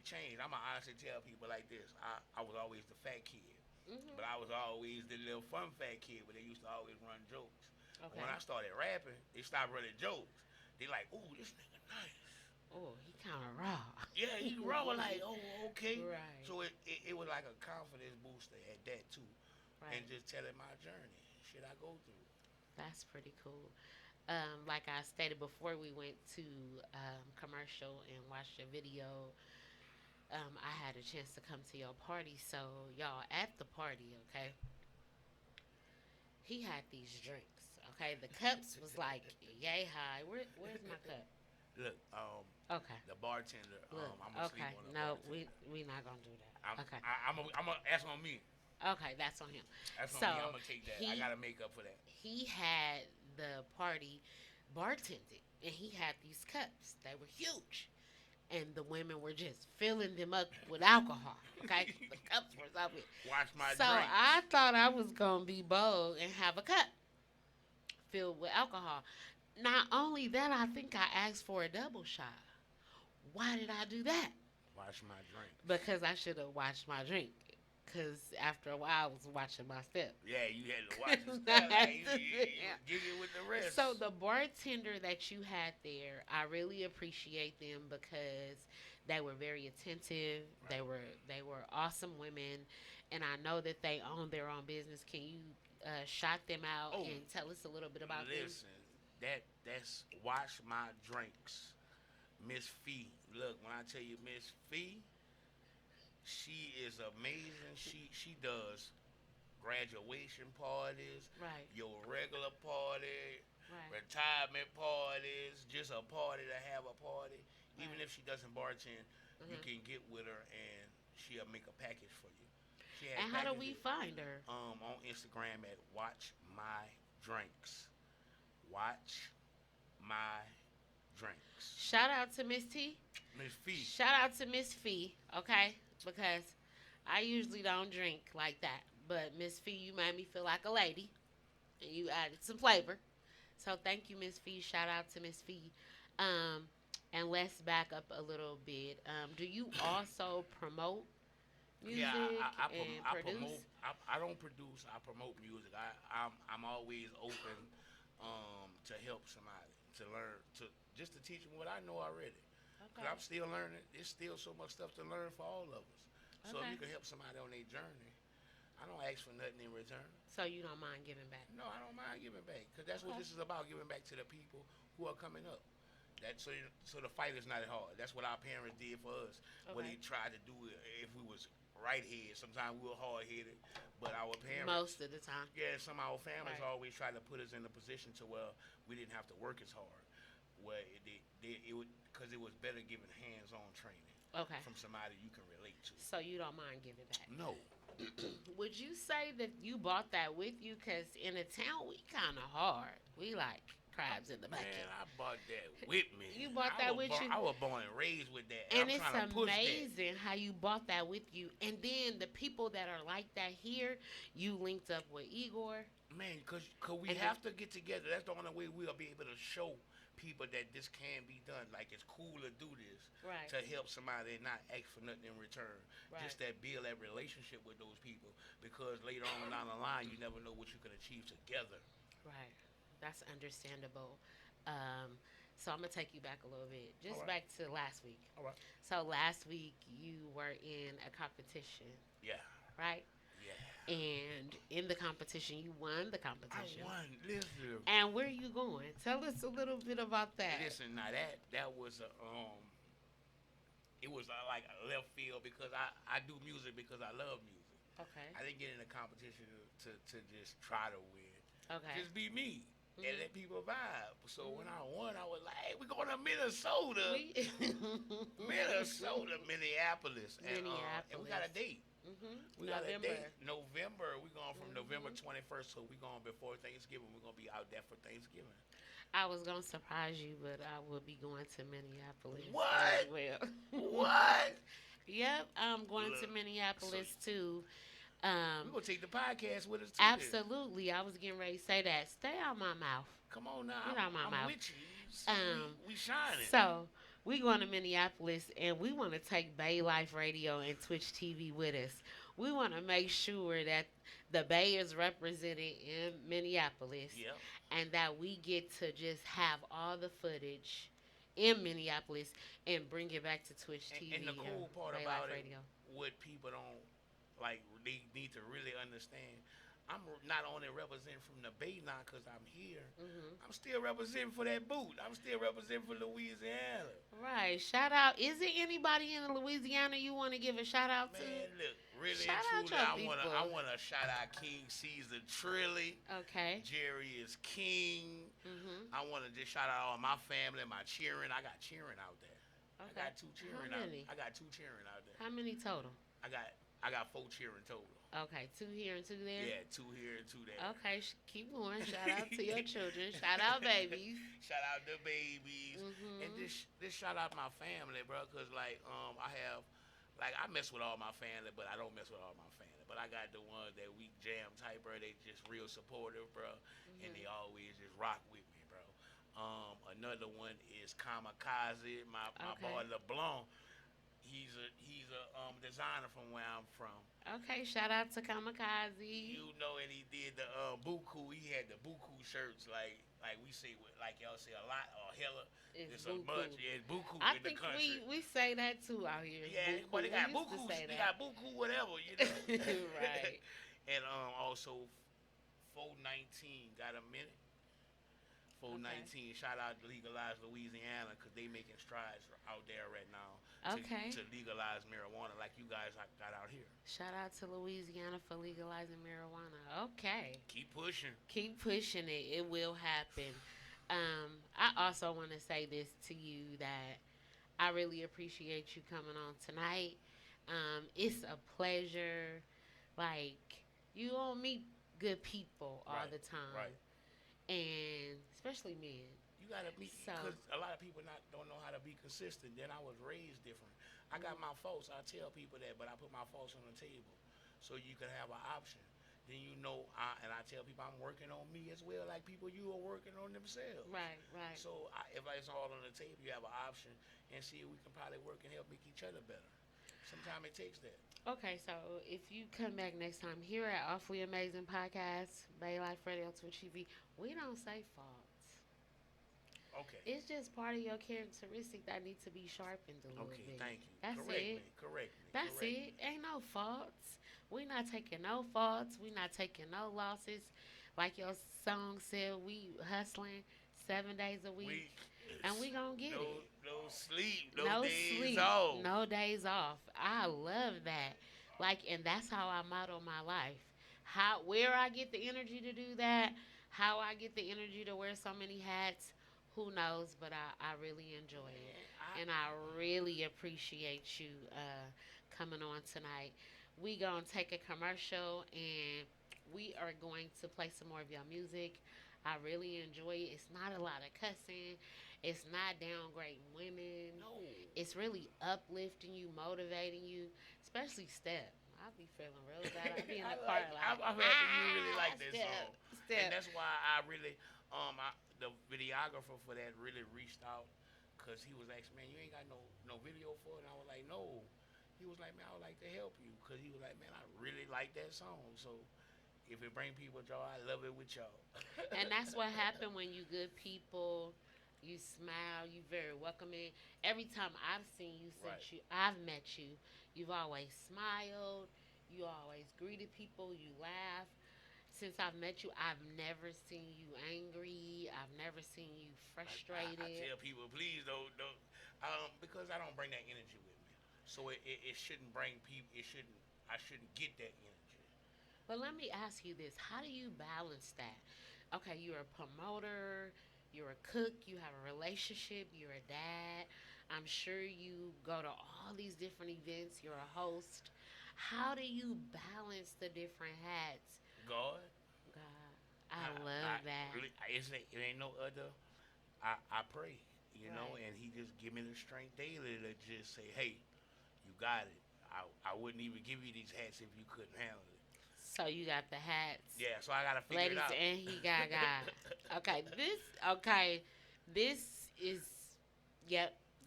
changed. I'ma honestly tell people like this. I was always the fat kid. Mm-hmm. But I was always the little fun fat kid where they used to always run jokes. Okay. When I started rapping, they stopped running jokes. They like, ooh, this nigga nice. Oh, he kind of raw. Yeah, he raw like, oh, okay. Right. So it was like a confidence booster at that too. Right. And just telling my journey, shit I go through. That's pretty cool. Like I stated before we went to commercial and watched your video, I had a chance to come to your party. So y'all at the party, okay? He had these drinks. Okay, the cups was like yay high. Where's my cup? Look, okay. The bartender, Look, I'm gonna okay. sleep on the No, bartender. we not gonna do that. Okay. I'm gonna that's on me. Okay, that's on him. That's on so me. I'm gonna take that. I gotta make up for that. He had the party bartended, and he had these cups. They were huge, and the women were just filling them up with alcohol. Okay, the cups were so big. Watch my So drink. I thought I was gonna be bold and have a cup filled with alcohol. Not only that, I think I asked for a double shot. Why did I do that? Watch my drink. Because I should have watched my drink. Because after a while, I was watching my step. Yeah, you had to watch the stuff. Like, you get it with the rest. So the bartender that you had there, I really appreciate them because they were very attentive. Right. They were awesome women, and I know that they own their own business. Can you shout them out and tell us a little bit about them? Listen, that's Watch My Drinks. Miss Fee. Look, when I tell you Miss Fee, she is amazing. She does graduation parties, right? Your regular party, right? Retirement parties, just a party to have a party. Even if she doesn't bartend, you Mhm. can get with her and she'll make a package for you. She has And how do we packages find her? on Instagram at Watch My Drinks. Watch My Drinks. Shout out to Miss T. Miss Fee. Shout out to Miss Fee, okay? Because I usually don't drink like that. But Miss Fee, you made me feel like a lady. And you added some flavor. So thank you, Miss Fee. Shout out to Miss Fee. Um, and let's back up a little bit. Do you also promote music Yeah, and I produce? promote. I don't produce. I promote music. I'm always open to help somebody to learn to just to teach them what I know already. Cause Okay. I'm still learning. There's still so much stuff to learn for all of us. So if Okay. you can help somebody on their journey, I don't ask for nothing in return. So you don't mind giving back? No, I don't mind giving back because that's what Okay. this is about: giving back to the people who are coming up. That so the fight is not hard. That's what our parents did for us. What Okay. they tried to do if we was right headed. Sometimes we were hard headed, but our parents Most of the time. Yeah, some of our families Right. always tried to put us in a position to where we didn't have to work as hard. Where it would because it was better giving hands-on training Okay. from somebody you can relate to. So you don't mind giving back? No. Would you say that you bought that with you? Because in the town, we kind of hard. We like crabs in the bucket. Man, I bought that with me. You bought I that was with born, you? I was born and raised with that. And I'm it's trying to push that. amazing how you bought that with you. And then the people that are like that here, you linked up with Igor. Man, cause we And have to get together. That's the only way we'll be able to show people that this can be done. Like it's cool to do this Right. to help somebody and not ask for nothing in return. Right. Just that build that relationship with those people because later on down the line you never know what you can achieve together. Right. That's understandable. So I'm gonna take you back a little bit, just All right. back to last week. All right. So last week you were in a competition, Yeah. right? Yeah. And in the competition, you won the competition. I won. Listen. And where you going? Tell us a little bit about that. Listen, now that was a it was like a left field because I do music because I love music. Okay. I didn't get in a competition to just try to win. Okay. Just be me and Mhm. let people vibe. So when I won, I was like, "Hey, we're going to Minnesota, Minneapolis, and we got a date. We got a November. date. November. We're going from November 21st, so we're going before Thanksgiving. We're going to be out there for Thanksgiving. I was gonna surprise you, but I will be going to Minneapolis. What? As well. What? Yep, I'm going to Look, Minneapolis too. We're going to take the podcast with us too. Absolutely. I was getting ready to say that. Stay out my mouth. Come on now. Get out my I'm mouth. with you. See, we shining. So we going to Minneapolis, and we want to take BAYLIFE Radio and Twitch TV with us. We want to make sure that the Bay is represented in Minneapolis, Yep. and that we get to just have all the footage in Minneapolis and bring it back to Twitch TV And the cool part BAYLIFE about Radio. it, what people don't like, they need to really understand. I'm not only representing from the Bay now because I'm here. I'm still representing for that boot. I'm still representing for Louisiana. Right. Shout out. Is there anybody in Louisiana you want to give a shout out to? Man, look, really Shout and out truly, your I people. want to shout out King Caesar Trilly. Okay. Jerry is king. Mhm. I want to just shout out all my family, my cheering. I got cheering out there. I Okay. got two cheering How out. many? I got two cheering out there. How many total? I got 4 cheering total. Okay, 2 here and 2 there. Yeah, 2 here and 2 there. Okay, keep going. Shout out to your children. Shout out babies. Shout out the babies. Mhm. And this shout out my family, bro, cause like I mess with all my family, but I don't mess with all my family. But I got the ones that we jam type, bro. They just real supportive, bro, and they always just rock with me, bro. Another one is Kamikaze, my Okay. boy LeBlanc. He's a designer from where I'm from. Okay, shout out to Kamikaze. You know, and he did the buku. He had the buku shirts, like we say, like y'all say a lot or hella. It's a buku. bunch. Yeah, it's buku I in the think country. we say that too out here. Yeah, Buku. but they got We used to buku. say They that. got buku, whatever, you know. Right. And also, 419 got a minute. 419. Shout out to Legalize Louisiana because they making strides out there right now. Okay. To legalize marijuana like you guys got out here. Shout out to Louisiana for legalizing marijuana. Okay. Keep pushing. Keep pushing it. It will happen. I also want to say this to you that I really appreciate you coming on tonight. It's a pleasure. Like, you don't meet good people all the time. Right. And especially men. You gotta be, because a lot of people don't know how to be consistent. Then I was raised different. I got my faults. I tell people that, but I put my faults on the table so you can have an option. Then you know, and I tell people I'm working on me as well, like people you are working on themselves. Right, right. So if it's all on the table, you have an option and see if we can probably work and help make each other better. Sometimes it takes that. Okay, so if you come back next time here at Awfully Amazing Podcast, BAYLIFE Radio, Twitch TV, we don't say faults. Okay. It's just part of your characteristic that needs to be sharpened a little bit. Okay, thank you. That's Correct me. That's it. Ain't no faults. We not taking no faults. We not taking no losses. Like your song said, we hustling 7 days a week. And we gonna get it. No sleep. No days off. No days off. I love that. Like, and that's how I model my life. Where I get the energy to do that, how I get the energy to wear so many hats, who knows, but I really enjoy it. And I really appreciate you coming on tonight. We gonna take a commercial and we are going to play some more of your music. I really enjoy it. It's not a lot of cussing. It's not downgrading women. No. It's really uplifting you, motivating you, especially Step. I be feeling real bad. I be in the car like, I'm happy you really like that song. Step. And that's why I really, the videographer for that really reached out because he was asking, man, you ain't got no video for it? And I was like, no. He was like, man, I would like to help you because he was like, man, I really like that song. So if it bring people joy, I love it with y'all. And that's what happened when you good people. You smile. You very welcoming. Every time I've seen you since I've met you, you've always smiled. You always greeted people. You laugh. Since I've met you, I've never seen you angry. I've never seen you frustrated. I tell people, please don't, because I don't bring that energy with me. So it shouldn't bring people. I shouldn't get that energy. But let me ask you this: how do you balance that? Okay, you're a promoter. You're a cook, you have a relationship, you're a dad. I'm sure you go to all these different events, you're a host. How do you balance the different hats? God. I love that. Really, it ain't no other. I pray, you know, and he just give me the strength daily to just say, hey, you got it. I wouldn't even give you these hats if you couldn't handle it. So you got the hats. Yeah, so I gotta figure it out. And he got this is,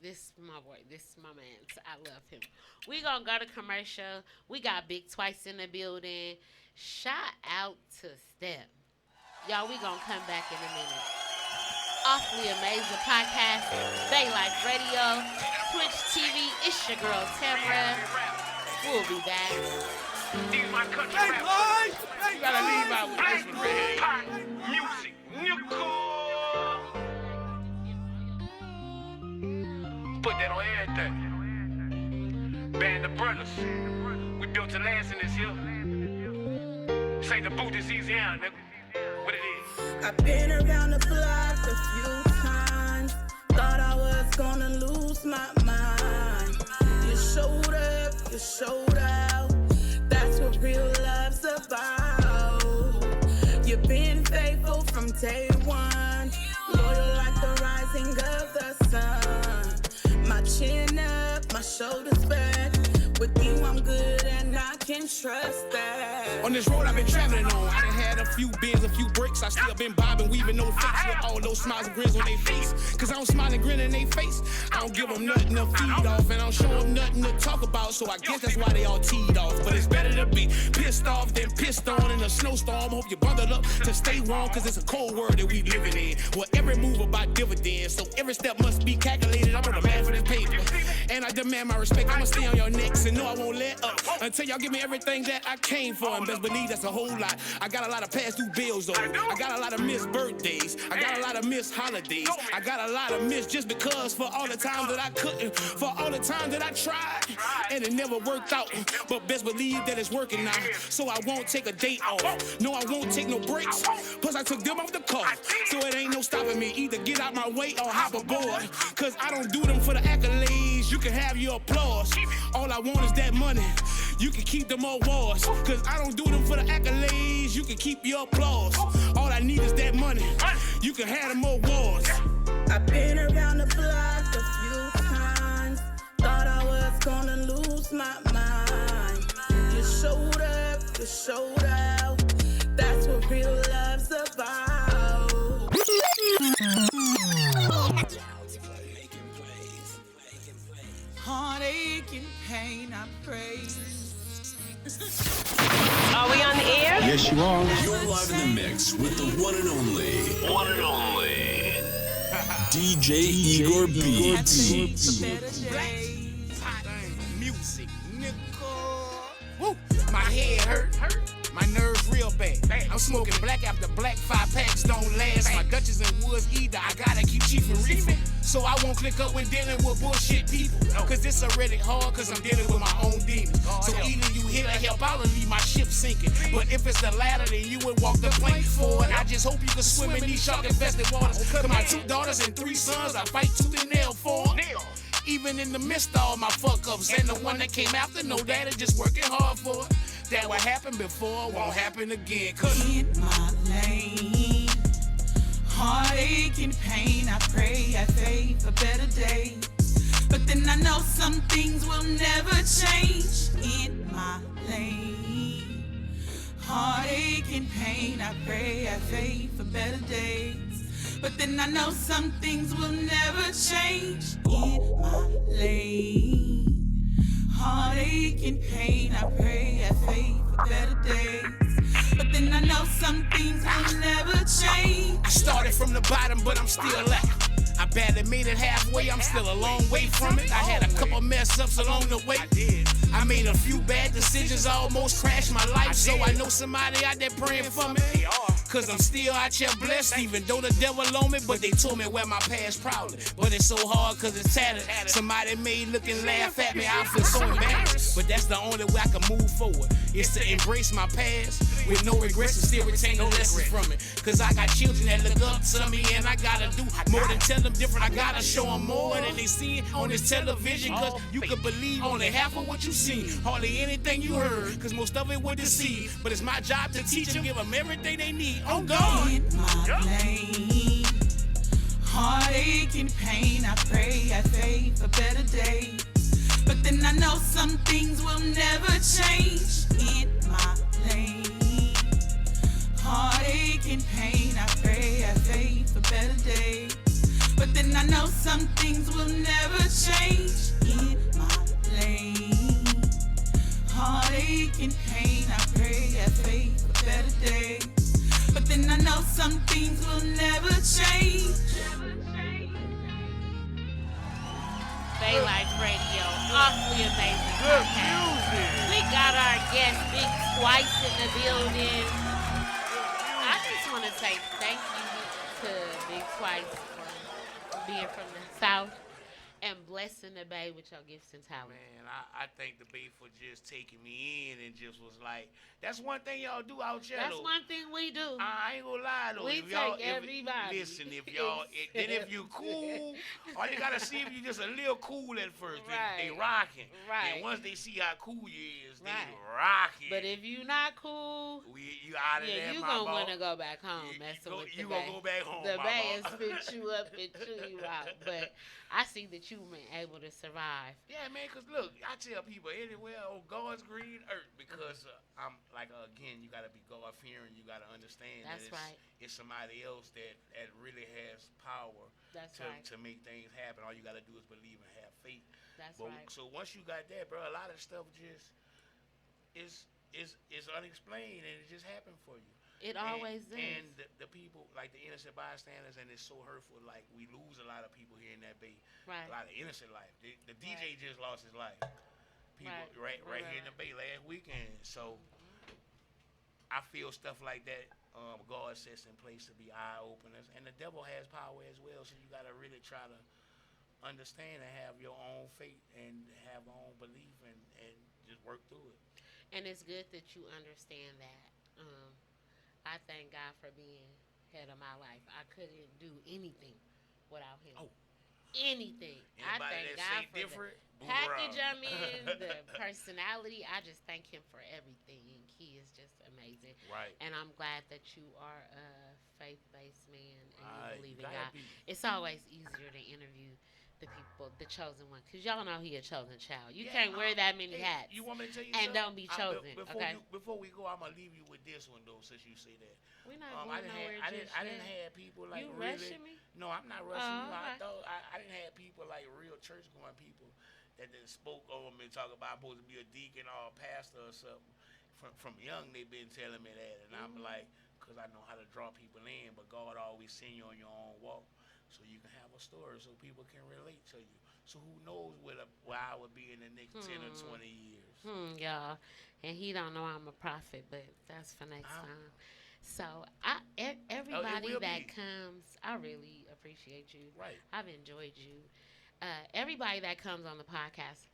this my boy. This is my man. I love him. We gonna go to commercial. We got Big Twice in the building. Shout out to Step. Y'all, we gonna come back in a minute. Awfully Amazing Podcast, BAYLIFE Radio, Twitch TV. It's your girl Tamara. We'll be back. These my country rappers. You gotta leave out with this one right here. Music, put that on everything. Band of brothers. We built to last in this hill. Say the boot is easy out, nigga. What it is. I've been around the block a few times. Thought I was gonna lose my mind. You showed up, you showed out. That's what real love's about. You've been faithful from day one, loyal like the rising of the sun. My chin up, my shoulders back. With you I'm good and I can trust that. On this road I've been traveling on, I done had a few bins, a few bricks. I still been bobbing, weaving, no fakes with all those smiles and grins on their face. Cause I don't smile and grin in their face. I don't give them nothing to feed off, and I don't show them nothing to talk about. So I guess that's why they all teed off. But it's better to be pissed off than pissed on in a snowstorm. Hope you bundled up to stay warm, cause it's a cold world that we living in. Well, every move about dividends, so every step must be calculated. I'm on the man for this paper, and I demand my respect. I'ma stay on your necks and know I won't let up until y'all give me everything that I came for. And best believe that's a whole lot. I got a lot of past due bills though. I got a lot of missed birthdays. I got a lot of missed holidays. I got a lot of missed just because for all the times that I couldn't, for all the times that I tried and it never worked out. But best believe that it's working now. So I won't take a day off. No, I won't take no breaks. Plus, I took them off the car. So it ain't no stopping me. Either get out my way or hop aboard. Cause I don't do them for the accolades. You can have your applause. All I want is that money. You can keep them awards. Cause I don't do them for the accolades. You can keep your applause. All I need is that money. You can have them awards. I've been around the block a few times. Thought I was gonna lose my mind. You showed up, you showed out. That's what real love's about. Heartache and pain, I pray. Are we on the air? Yes, you are. You're live in the mix with the one and only. One and only. DJ Igor Beats. Music, nigga. Woo. My head hurt. My nerves real bad. I'm smoking black after black. 5 packs don't last. My Dutchess and Woods either. I gotta keep chiefing reefing. So I won't click up when dealing with bullshit people. Cause it's already hard cause I'm dealing with my own demons. So either you here to help out or leave my ship sinking. But if it's the latter, then you would walk the plank forward. I just hope you can swim in these shark infested waters. Cause my 2 daughters and 3 sons, I fight tooth and nail for. Even in the midst of all my fuck ups. And the one that came after, no daddy, just working hard for it. That what happened before won't happen again. Cause in my lane, heartache and pain, I pray, I pray for better days. But then I know some things will never change. In my lane, heartache and pain, I pray, I pray for better days. But then I know some things will never change. In my lane, heartache and pain, I pray, I pray for better days. But then I know some things will never change. I started from the bottom, but I'm still left. I barely made it halfway, I'm still a long way from it. I had a couple mess ups along the way. I made a few bad decisions, almost crashed my life. So I know somebody out there praying for me. Cause I'm still out here blessed, even though the devil on me. But they told me wear my past proudly. But it's so hard cause it's tattered. Somebody may look and laugh at me, I feel so embarrassed. But that's the only way I can move forward, is to embrace my past with no regrets and still retain no lessons from it. Cause I got children that look up to me, and I gotta do more than tell them different. I gotta show them more than they see on this television. Cause you could believe only half of what you seen, hardly anything you heard, cause most of it would deceive. But it's my job to teach them, give them everything they need. Oh God. In my lane, heartache and pain, I pray, I pray for better days. But then I know some things will never change. In my lane, heartache and pain, I pray, I pray for better days. But then I know some things will never change. In my lane, heartache and pain, I pray, I pray for better days. But then I know some things will never change. BAYLIFE Radio, awfully amazing podcast. We got our guest Big Twice in the building. I just want to say thank you to Big Twice for being from the South and blessing the Bay with your gifts and talent. Man, I thank the Bay for just taking me in and just was like, that's one thing y'all do out here. That's though. one thing we do. I ain't gonna lie though. We if y'all, take everybody. Listen, if y'all, then if you cool, all you gotta see if you just a little cool at first. Right. They rocking. Right. And once they see how cool you is, they rocking. But if you not cool, you out of there, you my gonna boss. wanna go back home messing with the You Bay. gonna go back home, The my Bay boss. has spit you up and chew you out. But I see that you've been able to survive. Yeah, man, because look, I tell people anywhere on God's green earth, because I'm like, again, you got to be God-fearing. You got to understand That's that right. it's somebody else that really has power to make things happen. All you got to do is believe and have faith. That's but, right. So once you got that, bro, a lot of stuff just is unexplained, and it just happened for you. It always does. And the people, like the innocent bystanders, and it's so hurtful. Like, we lose a lot of people here in that Bay. Right. A lot of innocent life. The DJ just lost his life. People right here in the Bay last weekend. So I feel stuff like that. God sets in place to be eye openers, and the devil has power as well. So you got to really try to understand and have your own faith and have your own belief and just work through it. And it's good that you understand that. I thank God for being head of my life. I couldn't do anything without him. Oh. Anything. I Anybody thank that God say for different, the package hoorah. I'm in, the personality. I just thank him for everything. He is just amazing. Right. And I'm glad that you are a faith-based man and you Right. believe in Gotta God. be. It's always easier to interview the people, the chosen one, because y'all know he a chosen child. You Yeah, can't wear that many hats. You want me to tell you and something? don't be chosen. Before we go, I'm gonna leave you with this one though, since you say that. We're not I going nowhere just I didn't yet. have people like You really. rushing me? No, I'm not rushing Oh, you. I okay. thought I didn't have people like real church going people that then spoke on me, talk about I'm supposed to be a deacon or a pastor or something. From young, they've been telling me that, and I'm like, cause I know how to draw people in, but God always send you on your own walk, so you can have a story, so people can relate to you. So who knows where I would be in the next 10 or 20 years. Y'all. And he don't know I'm a prophet, but that's for next time. So everybody will that be. comes, I really appreciate you. Right. I've enjoyed you. Everybody that comes on the podcast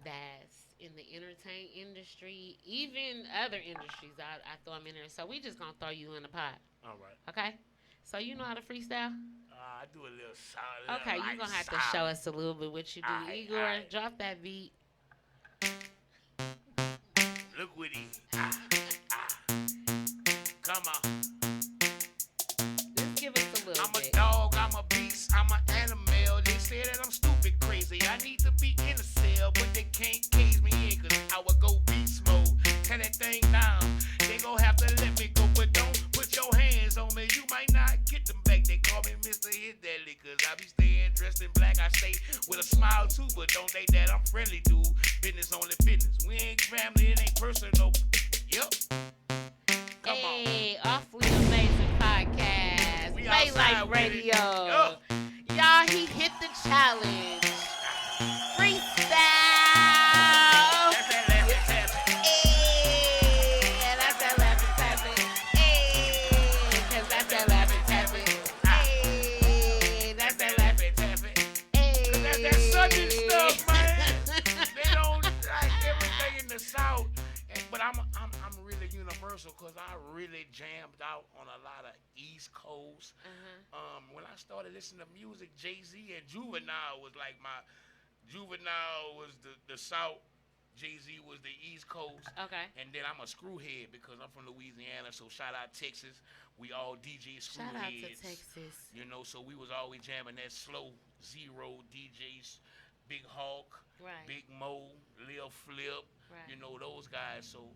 that's in the entertain industry, even other industries, I throw them in there. So we just gonna throw you in the pot. All right. Okay? So you know how to freestyle? I do a little solid. Okay, you're gonna have to show us a little bit what you do. Igor, drop that beat. Look with it. Come on. Just give us a little I'm bit. a dog, I'm a beast, I'm an animal. They say that I'm stupid crazy. I need to be in a cell, but they can't cage me in, cause I would go beast mode. Tear that thing down. They gon' have to let me go, but don't put your hands on me. You might not get them back. They call me Mr. Hit Deadly, cause I be staying dressed in black. I stay with a smile too, but don't think that I'm friendly, dude. Business only business. We ain't family, it ain't personal. Yep. Come Hey, awfully amazing podcast. We BAYLIFE outside with it. Radio. Yo. Y'all, he hit the challenge. Freestyle. That's that laughing tapping. Hey, that's that laughing tapping. Hey, cause that's that laughing tapping. Hey, that's that laughing tapping. Hey. That's that southern stuff, man. They don't like everything in the South. But I'm really universal because I really jammed out on a lot of East Coast. When I started listening to music, Jay-Z and Juvenile was like Juvenile was the South, Jay-Z was the East Coast. Okay. And then I'm a screwhead because I'm from Louisiana, so shout out Texas. We all DJ screwheads. Shout out to Texas. You know, so we was always jamming that slow zero DJs, Big Hawk, Right. Big Mo, Lil Flip. Right. You know, those guys. So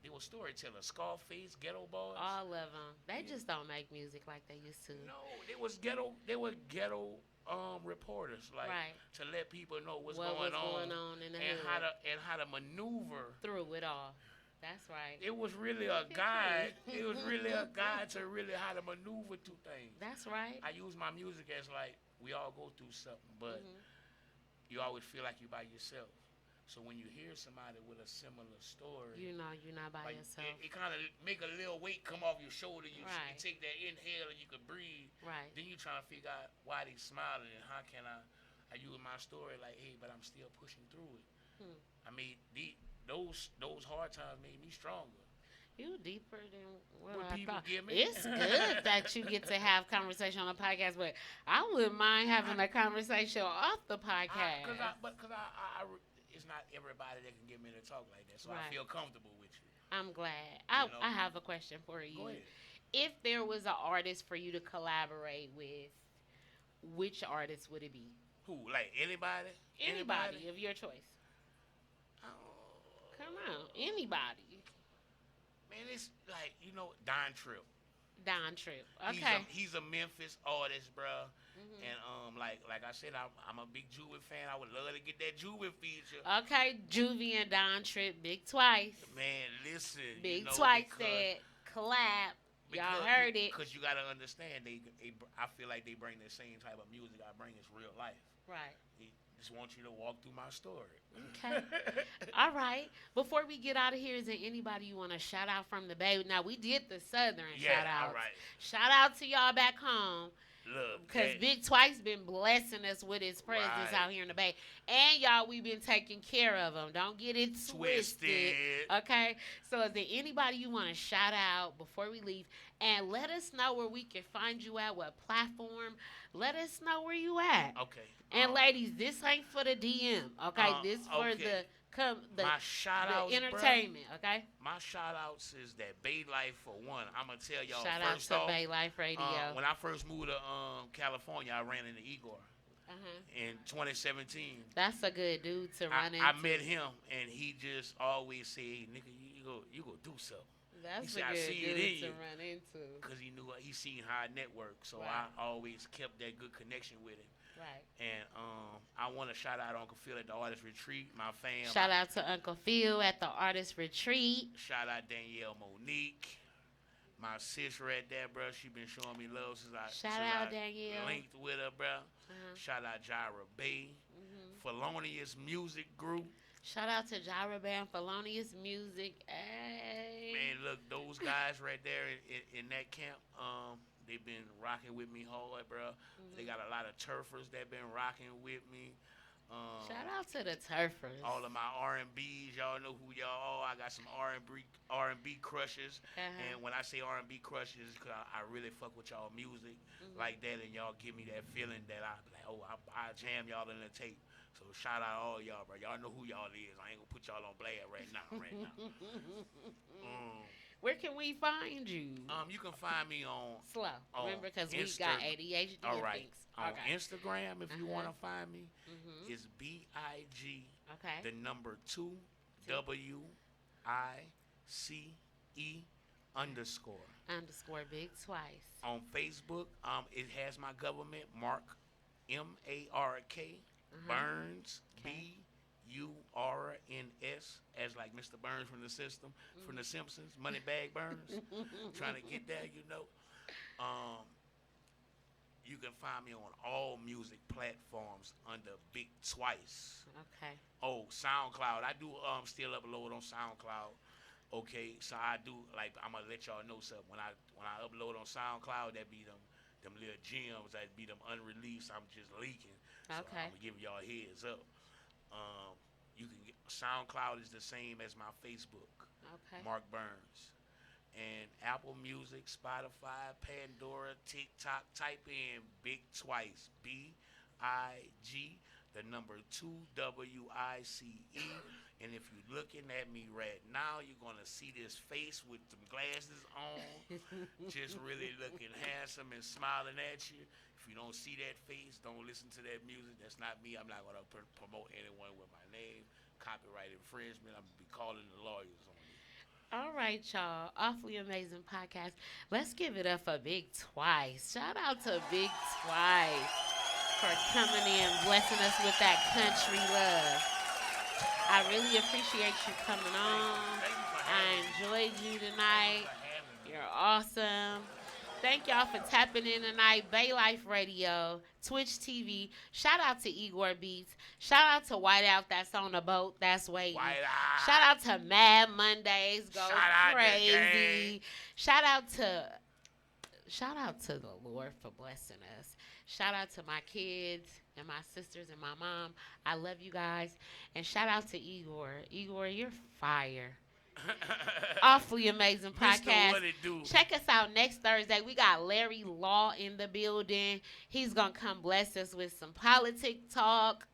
they were storytellers. Scarface, Ghetto Boys. All of them. They just don't make music like they used to. No, they were ghetto reporters, like Right. to let people know what's What going was going on in the and hood. how to maneuver Through it all. That's right. It was really a guide. It was really a guide to really how to maneuver through things. That's right. I use my music as like we all go through something, but you always feel like you're by yourself. So when you hear somebody with a similar story, You know you're not by like, yourself. it kind of make a little weight come off your shoulder. You Right. take that inhale and you can breathe. Right. Then you trying to figure out why they smiling and how can I use my story like, hey, but I'm still pushing through it. I mean, those hard times made me stronger. You deeper than what What I people thought. give me. It's good that you get to have conversation on a podcast, but I wouldn't mind having a conversation off the podcast. Because it's not everybody that can get me to talk like that, so Right. I feel comfortable with you. I'm glad. You know? I have a question for you. Go ahead. If there was an artist for you to collaborate with, which artist would it be? Who? Like anybody? Anybody of your choice. Come on, anybody. Man, it's like, Don Tripp. Don Tripp. Okay. He's a Memphis artist, bro. And like I said, I'm a big Juvie fan. I would love to get that Juvie feature. Okay, Juvie and Don Tripp, Big Twice. Man, listen. Big Twice said collab. Y'all heard it. Because you got to understand, I feel like they bring the same type of music I bring is real life. Right. They just want you to walk through my story. Okay. All right. Before we get out of here, is there anybody you want to shout out from the Bay? Now, we did the Southern shout out. All right. Shout out to y'all back home. Look, because Big Twice been blessing us with his presence out here in the Bay. And, y'all, we've been taking care of him. Don't get it twisted. Okay? So is there anybody you want to shout out before we leave? And let us know where we can find you at, what platform. Let us know where you at. Okay. And, ladies, this ain't for the DM. Okay? This for the my shout outs, entertainment, okay? My shout outs is that BAYLIFE for one. I'm gonna tell y'all shout first out off. to BAYLIFE Radio. When I first moved to California, I ran into Igor in 2017. That's a good dude to run into. I met him, and he just always said, hey, "Nigga, you go do something." That's he said, a good I see dude it to in run into. Because he knew he seen how I network, so I always kept that good connection with him. Right. And I want to shout out Uncle Phil at the Artist Retreat, my fam. Shout out to Uncle Phil at the Artist Retreat. Shout out Danielle Monique. My sister right there, bro. She been showing me love since I Danielle. linked with her, bro. Shout out Jira Bay. Felonious Music Group. Shout out to Jira Bay and Felonious Music. Hey. Man, look, those guys right there in that camp, they've been rocking with me hard, bro. They got a lot of turfers that been rocking with me. Shout out to the turfers. All of my R&Bs, y'all know who y'all are. I got some R&B crushers. And when I say R&B crushers, cause I really fuck with y'all music like that, and y'all give me that feeling that I like, I jam y'all in the tape. So shout out all y'all, bro. Y'all know who y'all is. I ain't gonna put y'all on blast right now. Where can we find you? You can find me on Remember, because we got ADHD. All right. Things. On Instagram, if you want to find me, it's BIG. Okay. The number 2 WICE _ Big Twice. On Facebook, it has my government Mark MARK Burns BURNS, as like Mr. Burns from the system, from the Simpsons, Moneybag Burns. Trying to get there, you know. You can find me on all music platforms under Big Twice. Okay. Oh, SoundCloud. I do still upload on SoundCloud. Okay, so I do, like, I'm gonna let y'all know something. When I upload on SoundCloud, that be them little gems, that be them unreleased. I'm just leaking. So I'm gonna give y'all a heads up. You can get SoundCloud is the same as my Facebook. Okay. Mark Burns. And Apple Music, Spotify, Pandora, TikTok, type in Big Twice, BIG, the number 2 WICE. And if you're looking at me right now, you're gonna see this face with some glasses on, just really looking handsome and smiling at you. If you don't see that face, don't listen to that music. That's not me. I'm not gonna promote anyone with my name. Copyright infringement. I'm gonna be calling the lawyers on you. All right, y'all. Awfully Amazing Podcast. Let's give it up for Big Twice. Shout out to Big Twice for coming in, blessing us with that country love. I really appreciate you coming on. I enjoyed you tonight. You're awesome. Thank y'all for tapping in tonight. BAYLIFE Radio, Twitch TV. Shout out to Igor Beats. Shout out to Whiteout that's on the boat that's waiting. Shout out to Mad Mondays. Go crazy. Shout out to the Lord for blessing us. Shout out to my kids and my sisters and my mom. I love you guys. And shout out to Igor. Igor, you're fire. Awfully Amazing Podcast. What it do? Check us out next Thursday. We got Larry Law in the building. He's going to come bless us with some politic talk,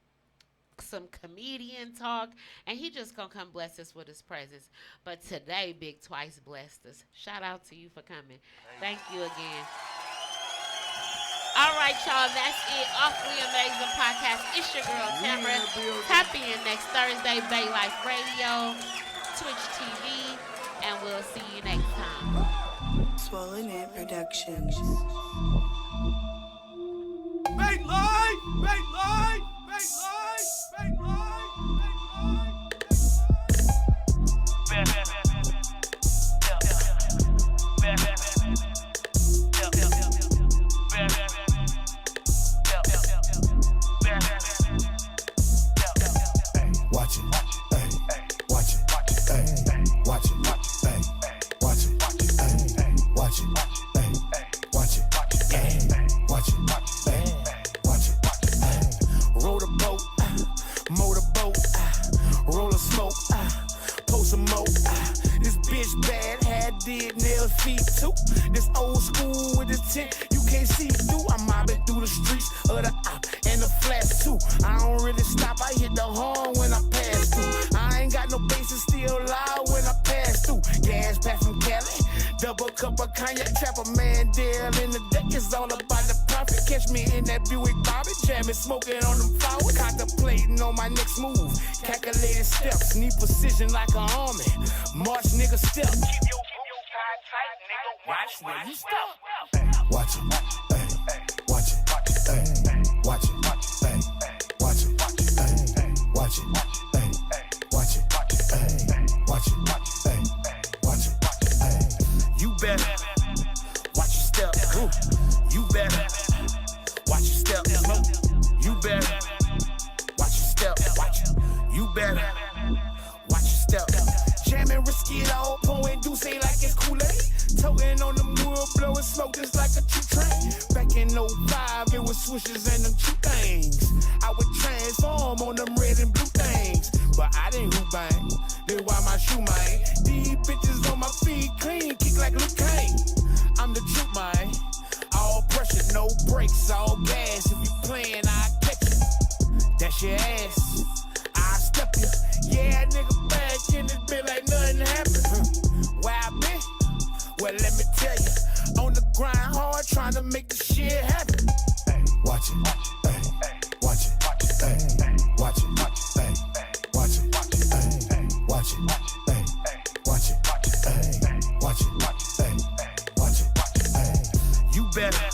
some comedian talk, and he just going to come bless us with his presence. But today, Big Twice blessed us. Shout out to you for coming. Thank you again. All right, y'all, that's it. Awfully Amazing Podcast. It's your girl, Tamara. Tap in next Thursday, BAYLIFE Radio, Twitch TV, and we'll see you next time. Swollen Ant Productions. BAYLIFE! BAYLIFE! BAYLIFE! Watch it, ay, watch it, ay, watch it, ay, watch it, ay, watch it, ay, watch it, ay, watch it. bad, had did nails feet too. This old school with this tint, you can't see through. I'm mobbing through the streets of the op and the flats too. I don't really stop, I hit the horn when I pass through. I ain't got no bases, still loud when I pass through. Gas pack from Cali, double cup of cognac, trap a man deal in the deck. It's all about the profit. Catch me in that Buick Bobby, jamming, smoking on them flowers. Contemplating on my next move, calculated steps, need precision like an army. March nigga step. Keep your tight, tight, nigga. Watch where you step. Watch it, ay, watch it, ay, watch it, ay, watch it, ay, watch it, ay, watch it, ay, watch it, ay, watch it, ay. You better watch your step. You better watch your step. You better watch your step. You better watch your step. Jamming risky it all, pouring Douce like it's Kool-Aid. Toting on the wood, blowing smoke just like a true train. Back in 05, it was swooshes and them true things. I would transform on them red and blue things. But I didn't hoop bang, then why my shoe man? These bitches on my feet clean, kick like Luke Kane. I'm the truth man, all pressure, no brakes, all gas. If you playing, I catch you. That's your ass, I step you. Yeah, nigga back in this bit like nothing happened. Where I been? Well, let me tell you, on the grind hard, trying to make the shit happen. Watch it, ay, watch it, ay, watch it, ay, watch it, ay, watch it, ay, watch it, ay, watch it, ay, watch it, ay. You better